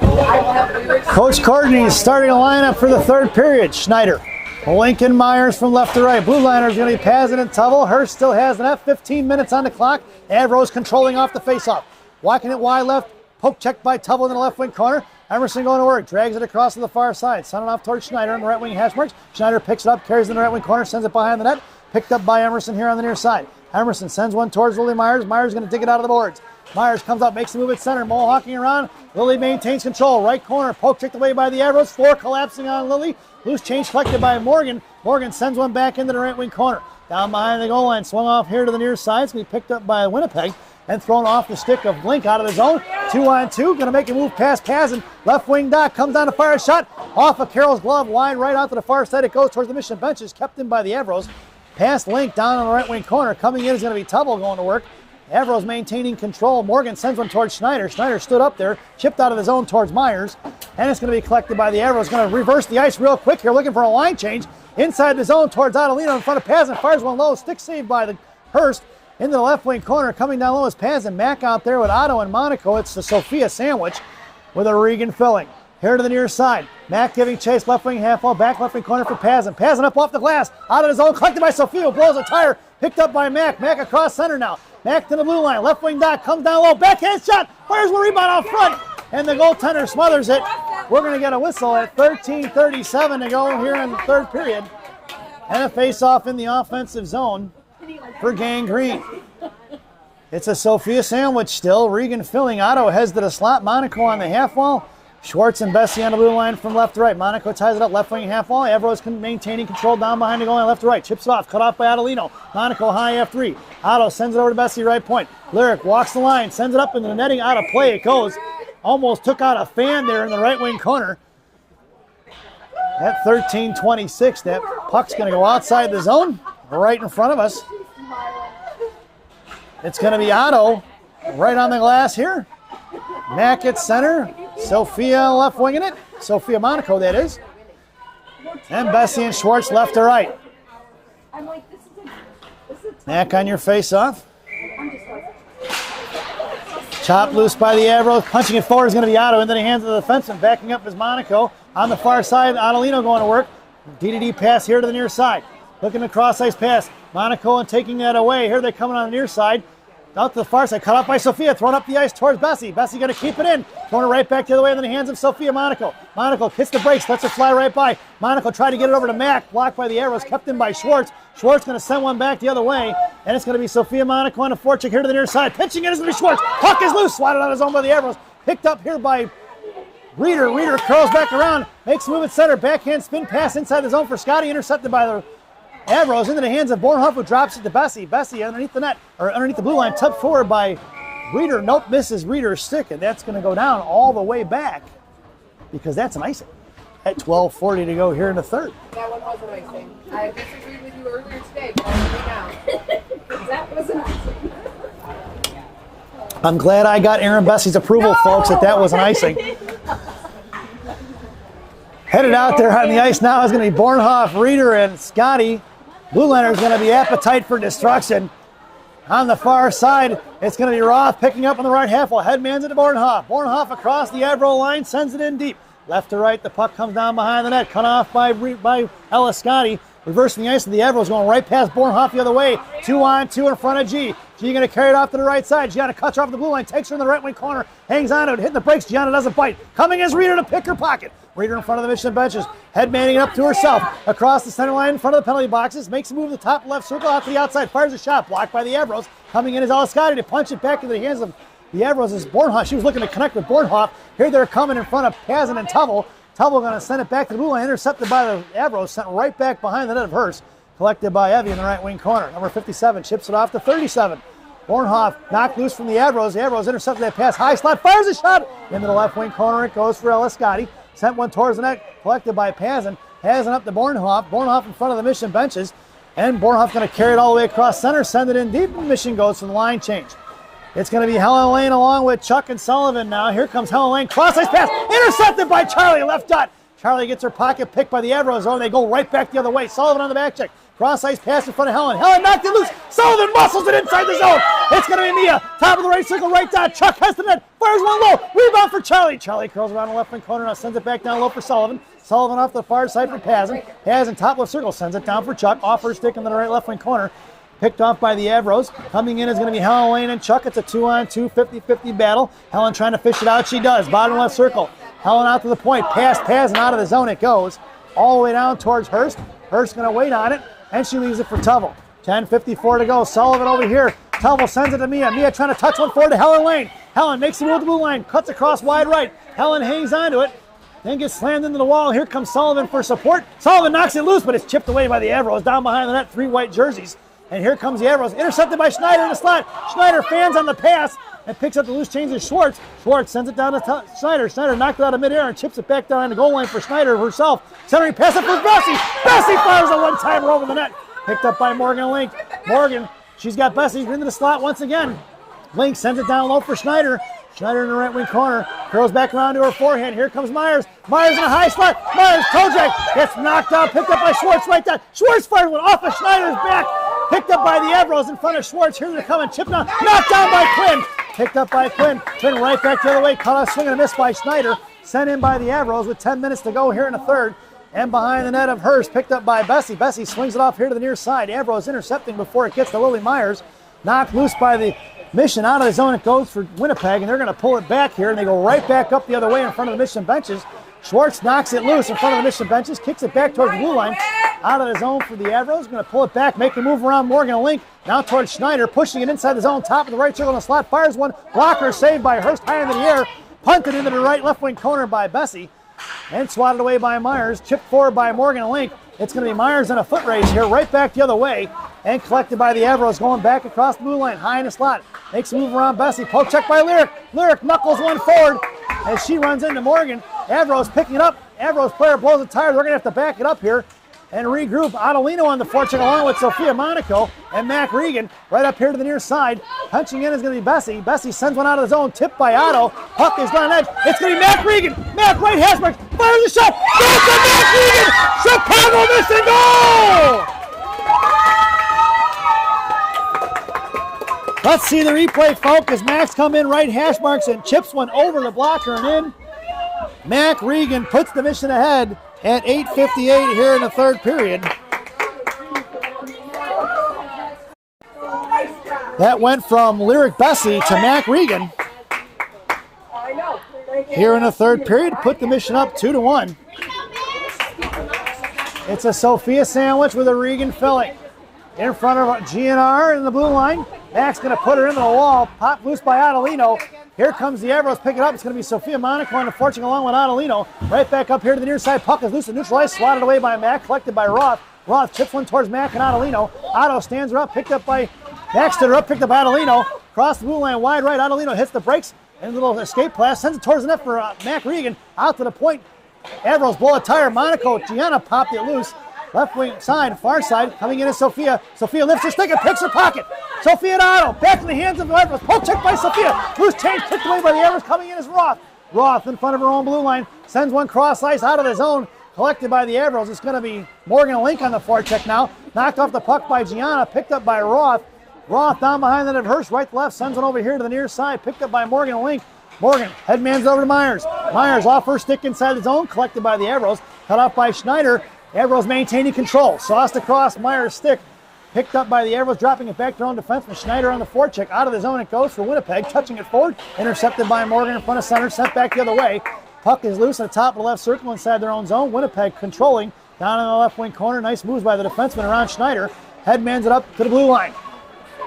Coach Courtney is starting a lineup for the third period. Schneider, Lincoln, Myers from left to right. Blue liner is going to be Pazin and Tubble. Hurst still has an F. 15 minutes on the clock. Avros controlling off the faceoff. Walking it wide left. Poke checked by Tubble in the left wing corner. Emerson going to work. Drags it across to the far side. Sending off towards Schneider on the right wing hash marks. Schneider picks it up, carries it in the right wing corner, sends it behind the net. Picked up by Emerson here on the near side. Emerson sends one towards Lily Myers. Myers going to dig it out of the boards. Myers comes up, makes the move at center. Mohawking around. Lily maintains control. Right corner. Poke checked away by the Avros. Floor collapsing on Lily. Loose change collected by Morgan. Morgan sends one back into the right wing corner. Down behind the goal line. Swung off here to the near side. It's going to be picked up by Winnipeg and thrown off the stick of Blink out of the zone. 2-on-2. Going to make a move past Pazin. Left wing dot. Comes down to fire a shot. Off of Carroll's glove. Wide right out to the far side. It goes towards the Mission benches. Kept in by the Avros. Pass Link down on the right wing corner. Coming in is going to be Tubble going to work. Avros maintaining control. Morgan sends one towards Schneider. Schneider stood up there, chipped out of the zone towards Myers, and it's going to be collected by the Avros. Going to reverse the ice real quick here, looking for a line change. Inside the zone towards Adelino in front of Pazin. Fires one low. Stick saved by the Hurst into the left wing corner. Coming down low is Pazin. Mack out there with Otto and Monaco. It's the Sophia sandwich with a Regan filling. Here to the near side. Mack giving chase, left wing half wall, back left wing corner for Pazin. Pazin up off the glass, out of his zone, collected by Sophia, blows a tire, picked up by Mack. Mack across center now. Mack to the blue line, left wing dot, comes down low, backhand shot, fires one rebound out front, and the goaltender smothers it. We're going to get a whistle at 13:37 to go here in the third period. And a face-off in the offensive zone for Gang Green. It's a Sophia sandwich still. Regan filling. Otto heads to the slot. Monaco on the half wall. Schwartz and Bessie on the blue line from left to right. Monaco ties it up, left wing half wall. Avros maintaining control down behind the goal line, left to right. Chips it off, cut off by Adelino. Monaco high F3. Otto sends it over to Bessie, right point. Lyric walks the line, sends it up into the netting, out of play it goes. Almost took out a fan there in the right wing corner. At 13:26, that puck's going to go outside the zone, right in front of us. It's going to be Otto right on the glass here. Mack at center. Sophia left winging it. Sophia Monaco, that is. And Bessie and Schwartz left to right. Mack on your face off. Chopped loose by the Avros. Punching it forward is going to be Otto into the hands of the defenseman. Backing up is Monaco. On the far side, Adelino going to work. DDD pass here to the near side. Looking to cross ice pass. Monaco and taking that away. Here they coming on the near side. Out to the far side, cut off by Sophia, thrown up the ice towards Bessie. Bessie going to keep it in, throwing it right back the other way into the hands of Sophia Monaco. Monaco hits the brakes, lets it fly right by. Monaco tried to get it over to Mack, blocked by the Avros, kept in by Schwartz. Schwartz going to send one back the other way, and it's going to be Sophia Monaco on a forecheck here to the near side. Pitching it is going to be Schwartz. Puck is loose, swatted on his own by the Avros. Picked up here by Reeder. Reeder curls back around, makes a move at center, backhand spin pass inside the zone for Scotty, intercepted by the Avros into the hands of Bornhoff, who drops it to Bessie. Bessie underneath the net, or underneath the blue line, tucked forward by Reeder. Nope, misses Reeder's stick, and that's going to go down all the way back because that's an icing at 12:40 to go here in the third. That one was an icing. I disagreed with you earlier today, but I agree now. That was an icing. I'm glad I got Aaron Bessie's approval, folks, that was an icing. Headed out there on the ice now is going to be Bornhoff, Reeder, and Scotty. Blue liner is going to be Appetite for Destruction. On the far side, it's going to be Roth picking up on the right half wall. Headman's it to Bornhoff. Bornhoff across the Avro line, sends it in deep. Left to right, the puck comes down behind the net. Cut off by Ella Scotty. Reversing the ice, and the Avros going right past Bornhoff the other way. 2-on-2 in front of G. G going to carry it off to the right side. Gianna cuts her off the blue line, takes her in the right wing corner, hangs on to it, hitting the brakes. Gianna doesn't bite. Coming is Reeder to pick her pocket. Reeder in front of the Mission benches. Headmanning it up to herself. Across the center line in front of the penalty boxes. Makes a move to the top left circle out to the outside. Fires a shot. Blocked by the Avros. Coming in is Ella Scotty to punch it back into the hands of the Avros is Bornhoff. She was looking to connect with Bornhoff. Here they're coming in front of Pazin and Tubble. Tubble going to send it back to the blue line. Intercepted by the Avros. Sent right back behind the net of Hurst. Collected by Evie in the right wing corner. Number 57 chips it off to 37. Bornhoff knocked loose from the Avros. The Avros intercepted that pass. High slot. Fires a shot into the left wing corner. It goes for Ella Scotty. Sent one towards the net. Collected by Pazin. Pazin up to Bornhoff. Bornhoff in front of the Mission benches. And Bornhoff going to carry it all the way across center. Send it in deep. And Mission goes for the line change. It's going to be Helen Lane along with Chuck and Sullivan now. Here comes Helen Lane. Cross-ice pass. Intercepted by Charlie. Left dot. Charlie gets her pocket picked by the Avros zone. They go right back the other way. Sullivan on the back check. Cross ice pass in front of Helen. Helen knocked it loose. Sullivan muscles it inside the zone. It's going to be Mia. Top of the right circle, right dot. Chuck has the net. Fires one low. Rebound for Charlie. Charlie curls around the left wing corner. Now sends it back down low for Sullivan. Sullivan off the far side for Pazin. Pazin top left circle sends it down for Chuck. Off her stick in the right left wing corner. Picked off by the Avros. Coming in is going to be Helen Lane and Chuck. It's a 2-on-2, 50-50 battle. Helen trying to fish it out. She does. Bottom left circle. Helen out to the point. Pass Pazin out of the zone. It goes all the way down towards Hurst. Hurst going to wait on it, and she leaves it for Tubble. 10:54 to go. Sullivan over here. Tubble sends it to Mia. Mia trying to touch one forward to Helen Lane. Helen makes the move to the blue line. Cuts across wide right. Helen hangs onto it. Then gets slammed into the wall. Here comes Sullivan for support. Sullivan knocks it loose, but it's chipped away by the Avros. Down behind the net, 3 white jerseys. And here comes the Avros. Intercepted by Schneider in the slot. Schneider fans on the pass and picks up the loose change to Schwartz. Schwartz sends it down to Schneider. Schneider knocked it out of midair and chips it back down the goal line for Schneider herself. Centering pass it for Bessie. Bessie fires a one-timer over the net. Picked up by Morgan Link. Morgan, she's got Bessie into the slot once again. Link sends it down low for Schneider. Schneider in the right wing corner. Curls back around to her forehand. Here comes Myers. Myers in a high slot. Myers, Kojak gets knocked out. Picked up by Schwartz right down. Schwartz fired one off of Schneider's back. Picked up by the Avros in front of Schwartz. Here they're coming. Chipped down. Knocked down by Quinn. Picked up by Quinn. Quinn right back the other way. Caught a swing and a miss by Schneider. Sent in by the Avros with 10 minutes to go here in the third. And behind the net of Hurst. Picked up by Bessie. Bessie swings it off here to the near side. Avros intercepting before it gets to Lily Myers. Knocked loose by the Mission out of the zone. It goes for Winnipeg, and they're going to pull it back here, and they go right back up the other way in front of the Mission benches. Schwartz knocks it loose in front of the Mission benches, kicks it back towards the blue line. Out of the zone for the Avros. Going to pull it back, make a move around Morgan Link. Now towards Schneider, pushing it inside the zone, top of the right circle in the slot. Fires one. Blocker saved by Hurst high into the air. Punted into the right left wing corner by Bessie. And swatted away by Myers. Chipped forward by Morgan Link. It's going to be Myers in a foot race here, right back the other way. And collected by the Avros, going back across the blue line, high in the slot. Makes a move around Bessie. Poke check by Lyric. Lyric knuckles one forward as she runs into Morgan. Avros picking it up. Avros player blows a tire. They're going to have to back it up here and regroup. Adelino on the forecheck along with Sophia Monaco and Mac Regan right up here to the near side. Punching in is going to be Bessie. Bessie sends one out of the zone. Tipped by Otto. Puck is on edge. It's going to be Mac Regan. Mac right hash mark. Fires a shot. Goes to Mac Regan. Chicago missing goal. Let's see the replay, folks, as Max come in right hash marks and chips one over the blocker and in. Mac Regan puts the Mission ahead at 8:58 here in the third period. That went from Lyric Bessie to Mac Regan. Here in the third period, put the Mission up 2-1. It's a Sophia sandwich with a Regan filling. In front of GNR in the blue line. Mac's going to put her into the wall. Pop loose by Adelino. Here comes the Avros. Pick it up. It's going to be Sophia Monaco on the forecheck along with Adelino. Right back up here to the near side. Puck is loose and neutralized. Swatted away by Mac. Collected by Roth. Roth chips one towards Mac and Adelino. Otto stands her up. Picked up by Mac. Stood her up. Picked up Adelino. Cross the blue line wide right. Adelino hits the brakes. And a little escape pass. Sends it towards the net for Mac Regan. Out to the point. Avros blow a tire. Monaco. Gianna popped it loose. Left wing side, far side, coming in is Sophia. Sophia lifts her stick and picks her pocket. Sophia and Otto, back in the hands of the Avros. Poke check by Sophia. Loose change, kicked away by the Avros. Coming in is Roth. Roth in front of her own blue line. Sends one cross ice out of the zone. Collected by the Avros. It's going to be Morgan Link on the forecheck now. Knocked off the puck by Gianna. Picked up by Roth. Roth down behind the net of Hurst. Right to left. Sends one over here to the near side. Picked up by Morgan Link. Morgan headmans over to Myers. Myers off her stick inside the zone. Collected by the Avros. Cut off by Schneider. Avros maintaining control. Sauced across Myers' stick. Picked up by the Avros, dropping it back to their own defenseman. Schneider on the forecheck. Out of the zone it goes for Winnipeg. Touching it forward. Intercepted by Morgan in front of center. Sent back the other way. Puck is loose at the top of the left circle inside their own zone. Winnipeg controlling down in the left wing corner. Nice moves by the defenseman around Schneider. Headmans it up to the blue line.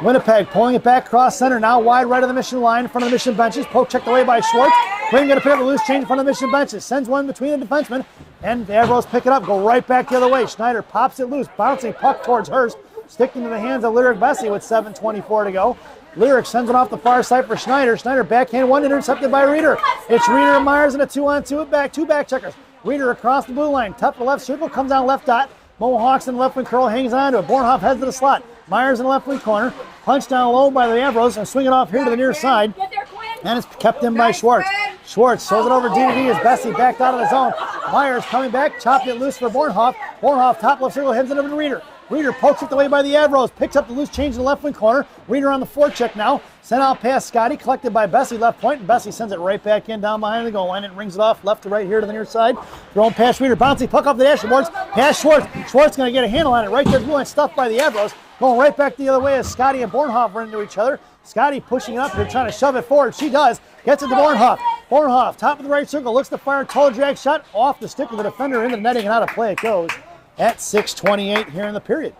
Winnipeg pulling it back across center. Now wide right of the Mission line in front of the Mission benches. Poke checked away by Schwartz. Quinn going to pick up a loose change in front of the Mission benches. Sends one between the defensemen. And the Avros pick it up. Go right back the other way. Schneider pops it loose. Bouncing puck towards Hurst. Sticking to the hands of Lyric Bessie with 7:24 to go. Lyric sends it off the far side for Schneider. Schneider backhand one intercepted by Reeder. It's Reeder and Myers in a 2-on-2 back. Two back checkers. Reeder across the blue line. Top of the left circle. Comes down left dot. Mohawks in the left wing curl. Hangs on to it. Bornhoff heads to the slot. Myers in the left wing corner. Punch down low by the Avros and swing it off here to the near side. And it's kept in by Schwartz. Schwartz throws it over D2D as Bessie backed out of the zone. Myers coming back, chopped it loose for Bornhoff. Bornhoff top left circle, heads it over to Reeder. Reader pokes it away by the Avros. Picks up the loose change in the left wing corner. Reader on the forecheck now. Sent out past Scotty. Collected by Bessie left point. And Bessie sends it right back in down behind the goal line and rings it off left to right here to the near side. Thrown past Reader. Bouncing puck off the dashboards. Past Schwartz. Schwartz going to get a handle on it. Right there. Blue line stuffed by the Avros. Going right back the other way as Scotty and Bornhoff run into each other. Scotty pushing it up here, trying to shove it forward. She does. Gets it to Bornhoff. Bornhoff, top of the right circle, looks to fire a toe drag shot off the stick of the defender into the netting and out of play it goes at 6:28 here in the period.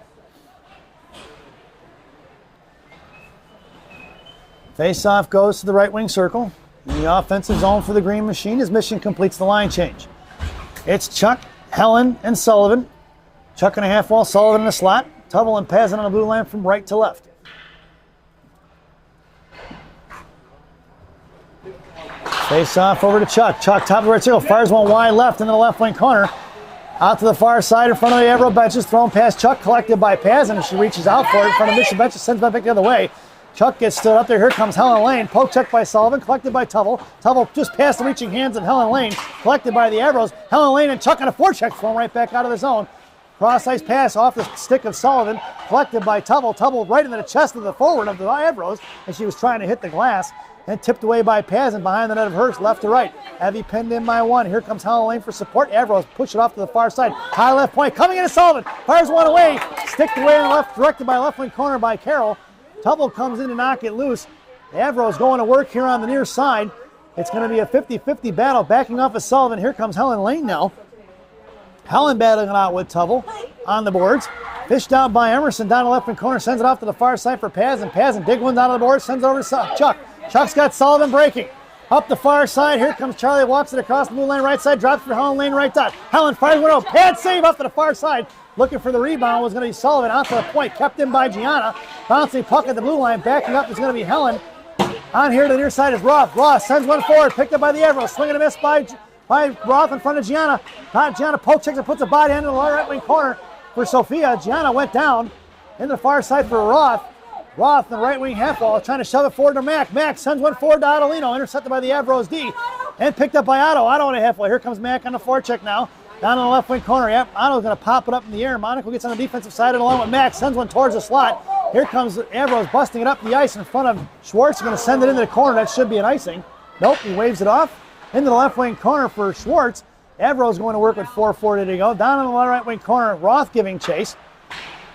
Face-off goes to the right wing circle. In the offensive zone for the Green Machine as Mission completes the line change. It's Chuck, Helen, and Sullivan. Chuck and a half wall, Sullivan in the slot. Tubble and Pazin on the blue line from right to left. Face off over to Chuck. Chuck, top of the right circle, fires one wide left into the left wing corner. Out to the far side in front of the Avro benches, thrown past Chuck, collected by Pazin, and she reaches out for it in front of Mission benches, sends it back the other way. Chuck gets stood up there. Here comes Helen Lane. Poke check by Sullivan, collected by Tubble. Tubble just past the reaching hands of Helen Lane, collected by the Avros. Helen Lane and Chuck on a forecheck, thrown right back out of the zone. Cross ice pass off the stick of Sullivan, collected by Tubble. Tubble right into the chest of the forward of the Avros as she was trying to hit the glass. And tipped away by Pazin behind the net of Hurst, left to right. Heavy pinned in by one. Here comes Helen Lane for support. Avros push it off to the far side. High left point, coming into Sullivan. Fires one away. Sticked away on the left, directed by left wing corner by Carroll. Tubble comes in to knock it loose. Avros going to work here on the near side. It's going to be a 50-50 battle. Backing off of Sullivan. Here comes Helen Lane now. Helen battling it out with Tubble on the boards. Fished out by Emerson down the left wing corner. Sends it off to the far side for Pazin. Pazin, big one down the board. Sends it over to Chuck. Chuck's got Sullivan breaking. Up the far side. Here comes Charlie. Walks it across the blue line right side. Drops for Helen Lane right dot. Helen fires one out. Pad save up to the far side. Looking for the rebound was going to be Sullivan. Out to the point. Kept in by Gianna. Bouncing puck at the blue line. Backing up is going to be Helen. On here to the near side is Roth. Roth sends one forward. Picked up by the Avros. Swinging a miss by Roth in front of Gianna. Gianna poke checks and puts a body into the right wing corner for Sophia. Gianna went down in the far side for Roth. Roth in the right wing half wall trying to shove it forward to Mack. Mack sends one forward to Adelino, intercepted by the Avros D, and picked up by Otto. Otto in a half wall. Here comes Mack on the forecheck now. Down on the left wing corner. Yep, Otto's going to pop it up in the air. Monaco gets on the defensive side and along with Mack. Sends one towards the slot. Here comes Avros busting it up the ice in front of Schwartz. Going to send it into the corner. That should be an icing. Nope, he waves it off. Into the left wing corner for Schwartz. Avros going to work with 4:40 to go. Down on the right wing corner, Roth giving chase.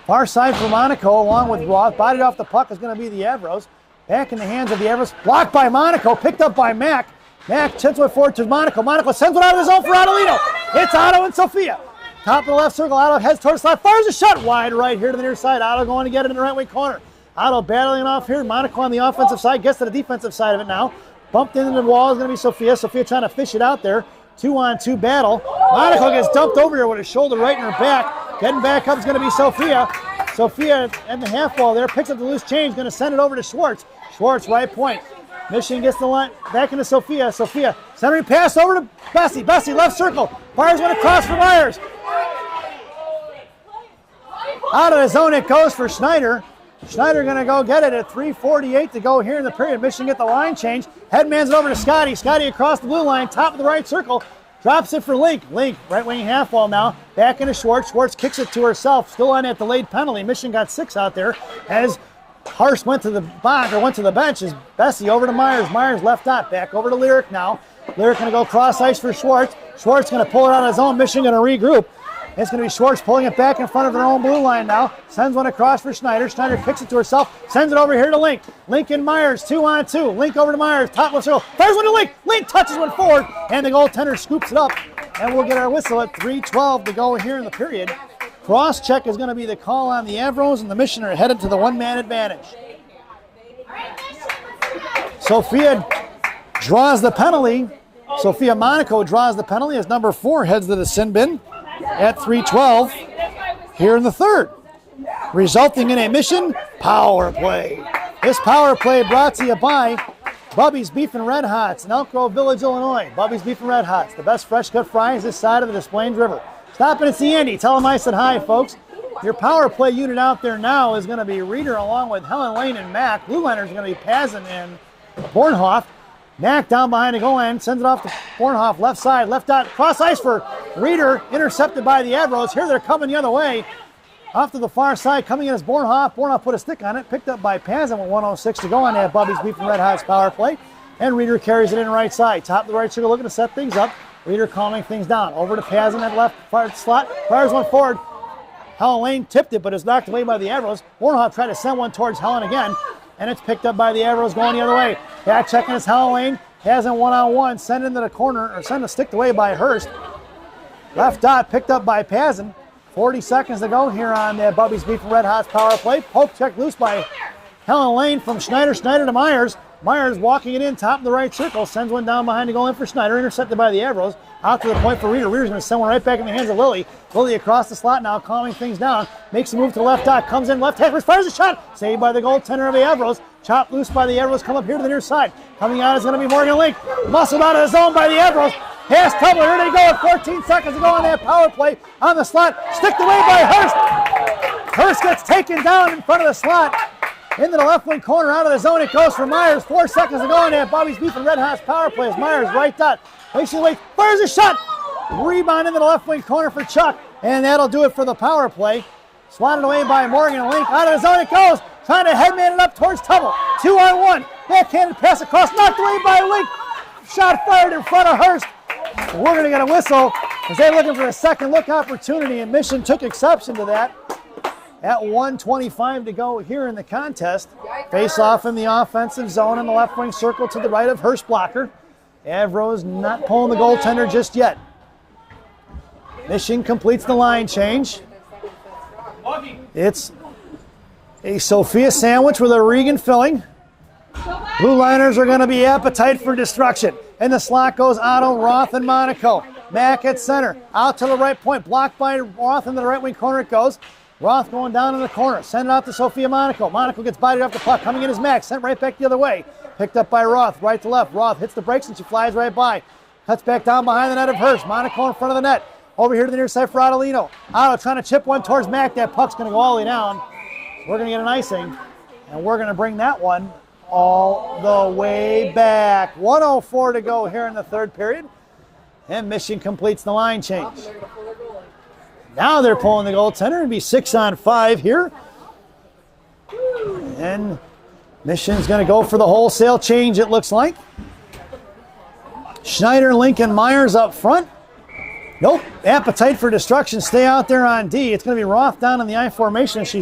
Far side for Monaco along with Roth. Bodied off the puck is going to be the Avros. Back in the hands of the Avros. Blocked by Monaco. Picked up by Mack. Mack sends one forward to Monaco. Monaco sends one out of the zone for Adelino. It's Otto and Sophia. Top of the left circle. Otto heads towards the slot. Fires a shot wide right here to the near side. Otto going to get it in the right wing corner. Otto battling off here. Monaco on the offensive side. Gets to the defensive side of it now. Bumped into the wall is going to be Sophia. Sophia trying to fish it out there. 2-on-2 battle. Monaco gets dumped over here with his shoulder right in her back. Getting back up is going to be Sophia. Sophia and the half wall there. Picks up the loose change. Going to send it over to Schwartz. Schwartz right point. Michigan gets the line back into Sophia. Sophia centering pass over to Bessie. Bessie left circle. Fires one across for Myers. Out of the zone it goes for Schneider. Schneider going to go get it at 3:48 to go here in the period. Michigan get the line change. Headmans it over to Scotty. Scotty across the blue line, top of the right circle. Drops it for Link. Link, right wing half wall now. Back into Schwartz. Schwartz kicks it to herself. Still on that delayed penalty. Michigan got 6 out there. As Harsh went to the box, or went to the bench, is Bessie over to Myers. Myers left dot. Back over to Lyric now. Lyric going to go cross ice for Schwartz. Schwartz going to pull it out of his own. Michigan going to regroup. It's going to be Schwartz pulling it back in front of their own blue line now. Sends one across for Schneider. Schneider kicks it to herself. Sends it over here to Link. Link and Myers, 2-on-2. Link over to Myers. Top left circle. Fires one to Link. Link touches one forward. And the goaltender scoops it up. And we'll get our whistle at 3:12 to go here in the period. Cross check is going to be the call on the Avros, and the Mission are headed to the one-man advantage. Sophia draws the penalty. Sophia Monaco draws the penalty as number 4 heads to the sin bin at 3:12 here in the third, resulting in a Mission power play. This power play brought to you by Bubby's Beef and Red Hots in Elk Grove Village, Illinois. Bubby's Beef and Red Hots, the best fresh cut fries this side of the Des Plaines River. Stop in and see Andy. Tell him I said hi, folks. Your power play unit out there now is going to be Reader along with Helen Lane and Mack. Blue liners are going to be Pazin and Bornhoff. Mack down behind the goal end, sends it off to Bornhoff, left side, left dot, cross ice for Reader, intercepted by the Avros. Here they're coming the other way. Off to the far side, coming in is Bornhoff. Bornhoff put a stick on it, picked up by Pazin with 1:06 to go on that Bubby's Beef and Red Hot's power play. And Reeder carries it in right side. Top of the right circle, looking to set things up. Reeder calming things down. Over to Pazin at left slot. Fires one forward. Helen Lane tipped it, but is knocked away by the Avros. Bornhoff tried to send one towards Helen again, and it's picked up by the Avros going the other way. Back checking is Helen Lane. Pazin one-on-one, sent into the corner, or sent a stick away by Hurst. Left dot picked up by Pazin. 40 seconds to go here on Bubby's Beef and Red Hot's power play. Poke checked loose by Helen Lane from Schneider. Schneider to Myers. Myers walking it in, top of the right circle. Sends one down behind to go in for Schneider. Intercepted by the Avros. Out to the point for Reeder. Reeder's going to send one right back in the hands of Lilly. Lilly across the slot now, calming things down. Makes a move to the left dot. Comes in left hand. Fires a shot. Saved by the goaltender of the Avros. Chopped loose by the Avros. Come up here to the near side. Coming out is going to be Morgan Link. Muscled out of the zone by the Avros. Pass Tubler. Here they go with 14 seconds to go on that power play. On the slot. Sticked away by Hurst. Hurst gets taken down in front of the slot. Into the left wing corner, out of the zone it goes for Myers. 4 seconds to go on that Bobby's Beef and Red Hot's power play as Myers right dot. Patiently waits, fires a shot. Rebound into the left wing corner for Chuck. And that'll do it for the power play. Swatted away by Morgan Link. Out of the zone it goes. Trying to headman it up towards Tubble. 2-on-1. Backhanded pass across. Knocked away by Link. Shot fired in front of Hurst. We're going to get a whistle as they're looking for a second look opportunity, and Mission took exception to that. At 1:25 to go here in the contest. Face off in the offensive zone in the left wing circle to the right of Hurst blocker. Avros not pulling the goaltender just yet. Mission completes the line change. It's a Sophia sandwich with a Regan filling. Blue liners are going to be appetite for destruction. And the slot goes Otto, Roth, and Monaco. Mack at center. Out to the right point. Blocked by Roth into the right wing corner it goes. Roth going down in the corner. Send it out to Sophia Monaco. Monaco gets bodied off the puck. Coming in is Mack. Sent right back the other way. Picked up by Roth. Right to left. Roth hits the brakes and she flies right by. Cuts back down behind the net of Hurst. Monaco in front of the net. Over here to the near side for Adelino. Otto trying to chip one towards Mack. That puck's going to go all the way down. We're going to get an icing. And we're going to bring that one all the way back. 1:04 to go here in the third period. And Mission completes the line change. Now they're pulling the goaltender and be 6-on-5 here. And Mission's going to go for the wholesale change, it looks like. Schneider, Lincoln, Myers up front. Nope. Appetite for destruction. Stay out there on D. It's going to be Roth down in the I formation. She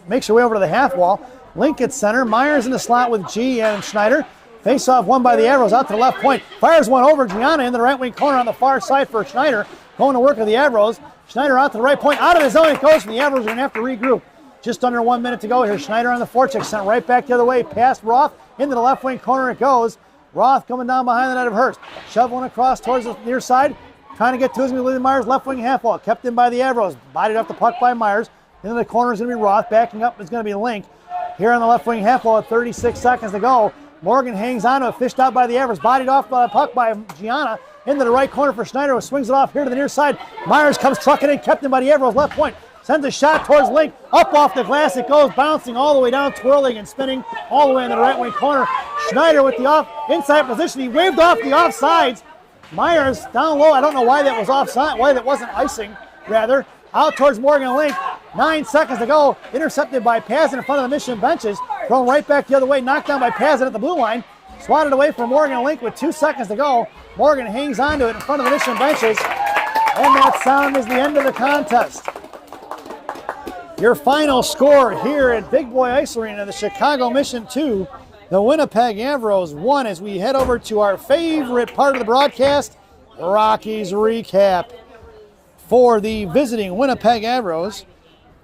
makes her way over to the half wall. Link at center. Myers in the slot with G and Schneider. Face off one by the Avros out to the left point. Fires one over Gianna in the right wing corner on the far side for Schneider. Going to work with the Avros. Schneider out to the right point. Out of the zone it goes, and the Avros are going to have to regroup. Just under 1 minute to go here. Schneider on the forecheck. Sent right back the other way. Past Roth. Into the left wing corner it goes. Roth coming down behind the net of Hurst. Shove one across towards the near side. Trying to get to his Myers. Left wing half wall. Kept in by the Avros. Bodied off the puck by Myers. Into the corner is going to be Roth. Backing up is going to be Link. Here on the left wing half wall at 36 seconds to go. Morgan hangs on to it. Fished out by the Avros. Bodied off by the puck by Gianna. Into the right corner for Schneider, who swings it off here to the near side. Myers comes trucking in, kept in by the Avros left point. Sends a shot towards Link. Up off the glass it goes, bouncing all the way down, twirling and spinning all the way in the right wing corner. Schneider with the inside position. He waved off the offsides. Myers down low. I don't know why that was offside, why that wasn't icing, rather. Out towards Morgan Link. 9 seconds to go. Intercepted by Pazin in front of the Mission benches. Thrown right back the other way. Knocked down by Pazin at the blue line. Swatted away from Morgan Link with 2 seconds to go. Morgan hangs on to it in front of the Mission benches. And that sound is the end of the contest. Your final score here at Big Boy Ice Arena, the Chicago Mission 2, the Winnipeg Avros 1, as we head over to our favorite part of the broadcast, Rockies Recap. For the visiting Winnipeg Avros,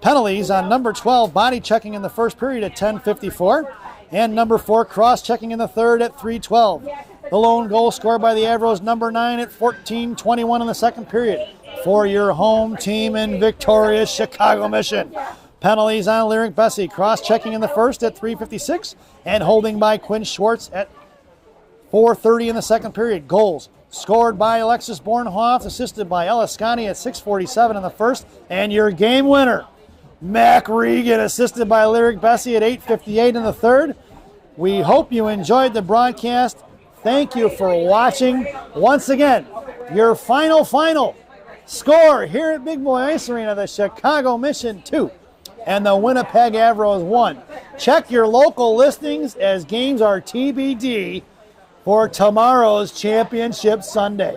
penalties on number 12, body checking in the first period at 10:54, and number 4, cross-checking in the third at 3:12. The lone goal scored by the Avros, number 9 at 14:21 in the second period. For your home team in victorious Chicago Mission. Penalties on Lyric Bessie, cross-checking in the first at 3:56, and holding by Quinn Schwartz at 4:30 in the second period. Goals scored by Alexis Bornhoff, assisted by Ellis Scotty at 6:47 in the first, and your game winner, Mac Regan, assisted by Lyric Bessie at 8:58 in the third. We hope you enjoyed the broadcast. Thank you for watching. Once again, your final score here at Big Boy Ice Arena, the Chicago Mission 2, and the Winnipeg Avros won. Check your local listings as games are TBD for tomorrow's Championship Sunday.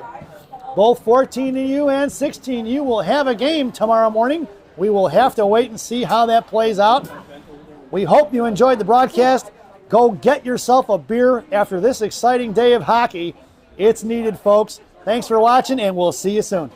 Both 14U and 16U will have a game tomorrow morning. We will have to wait and see how that plays out. We hope you enjoyed the broadcast. Go get yourself a beer after this exciting day of hockey. It's needed, folks. Thanks for watching, and we'll see you soon.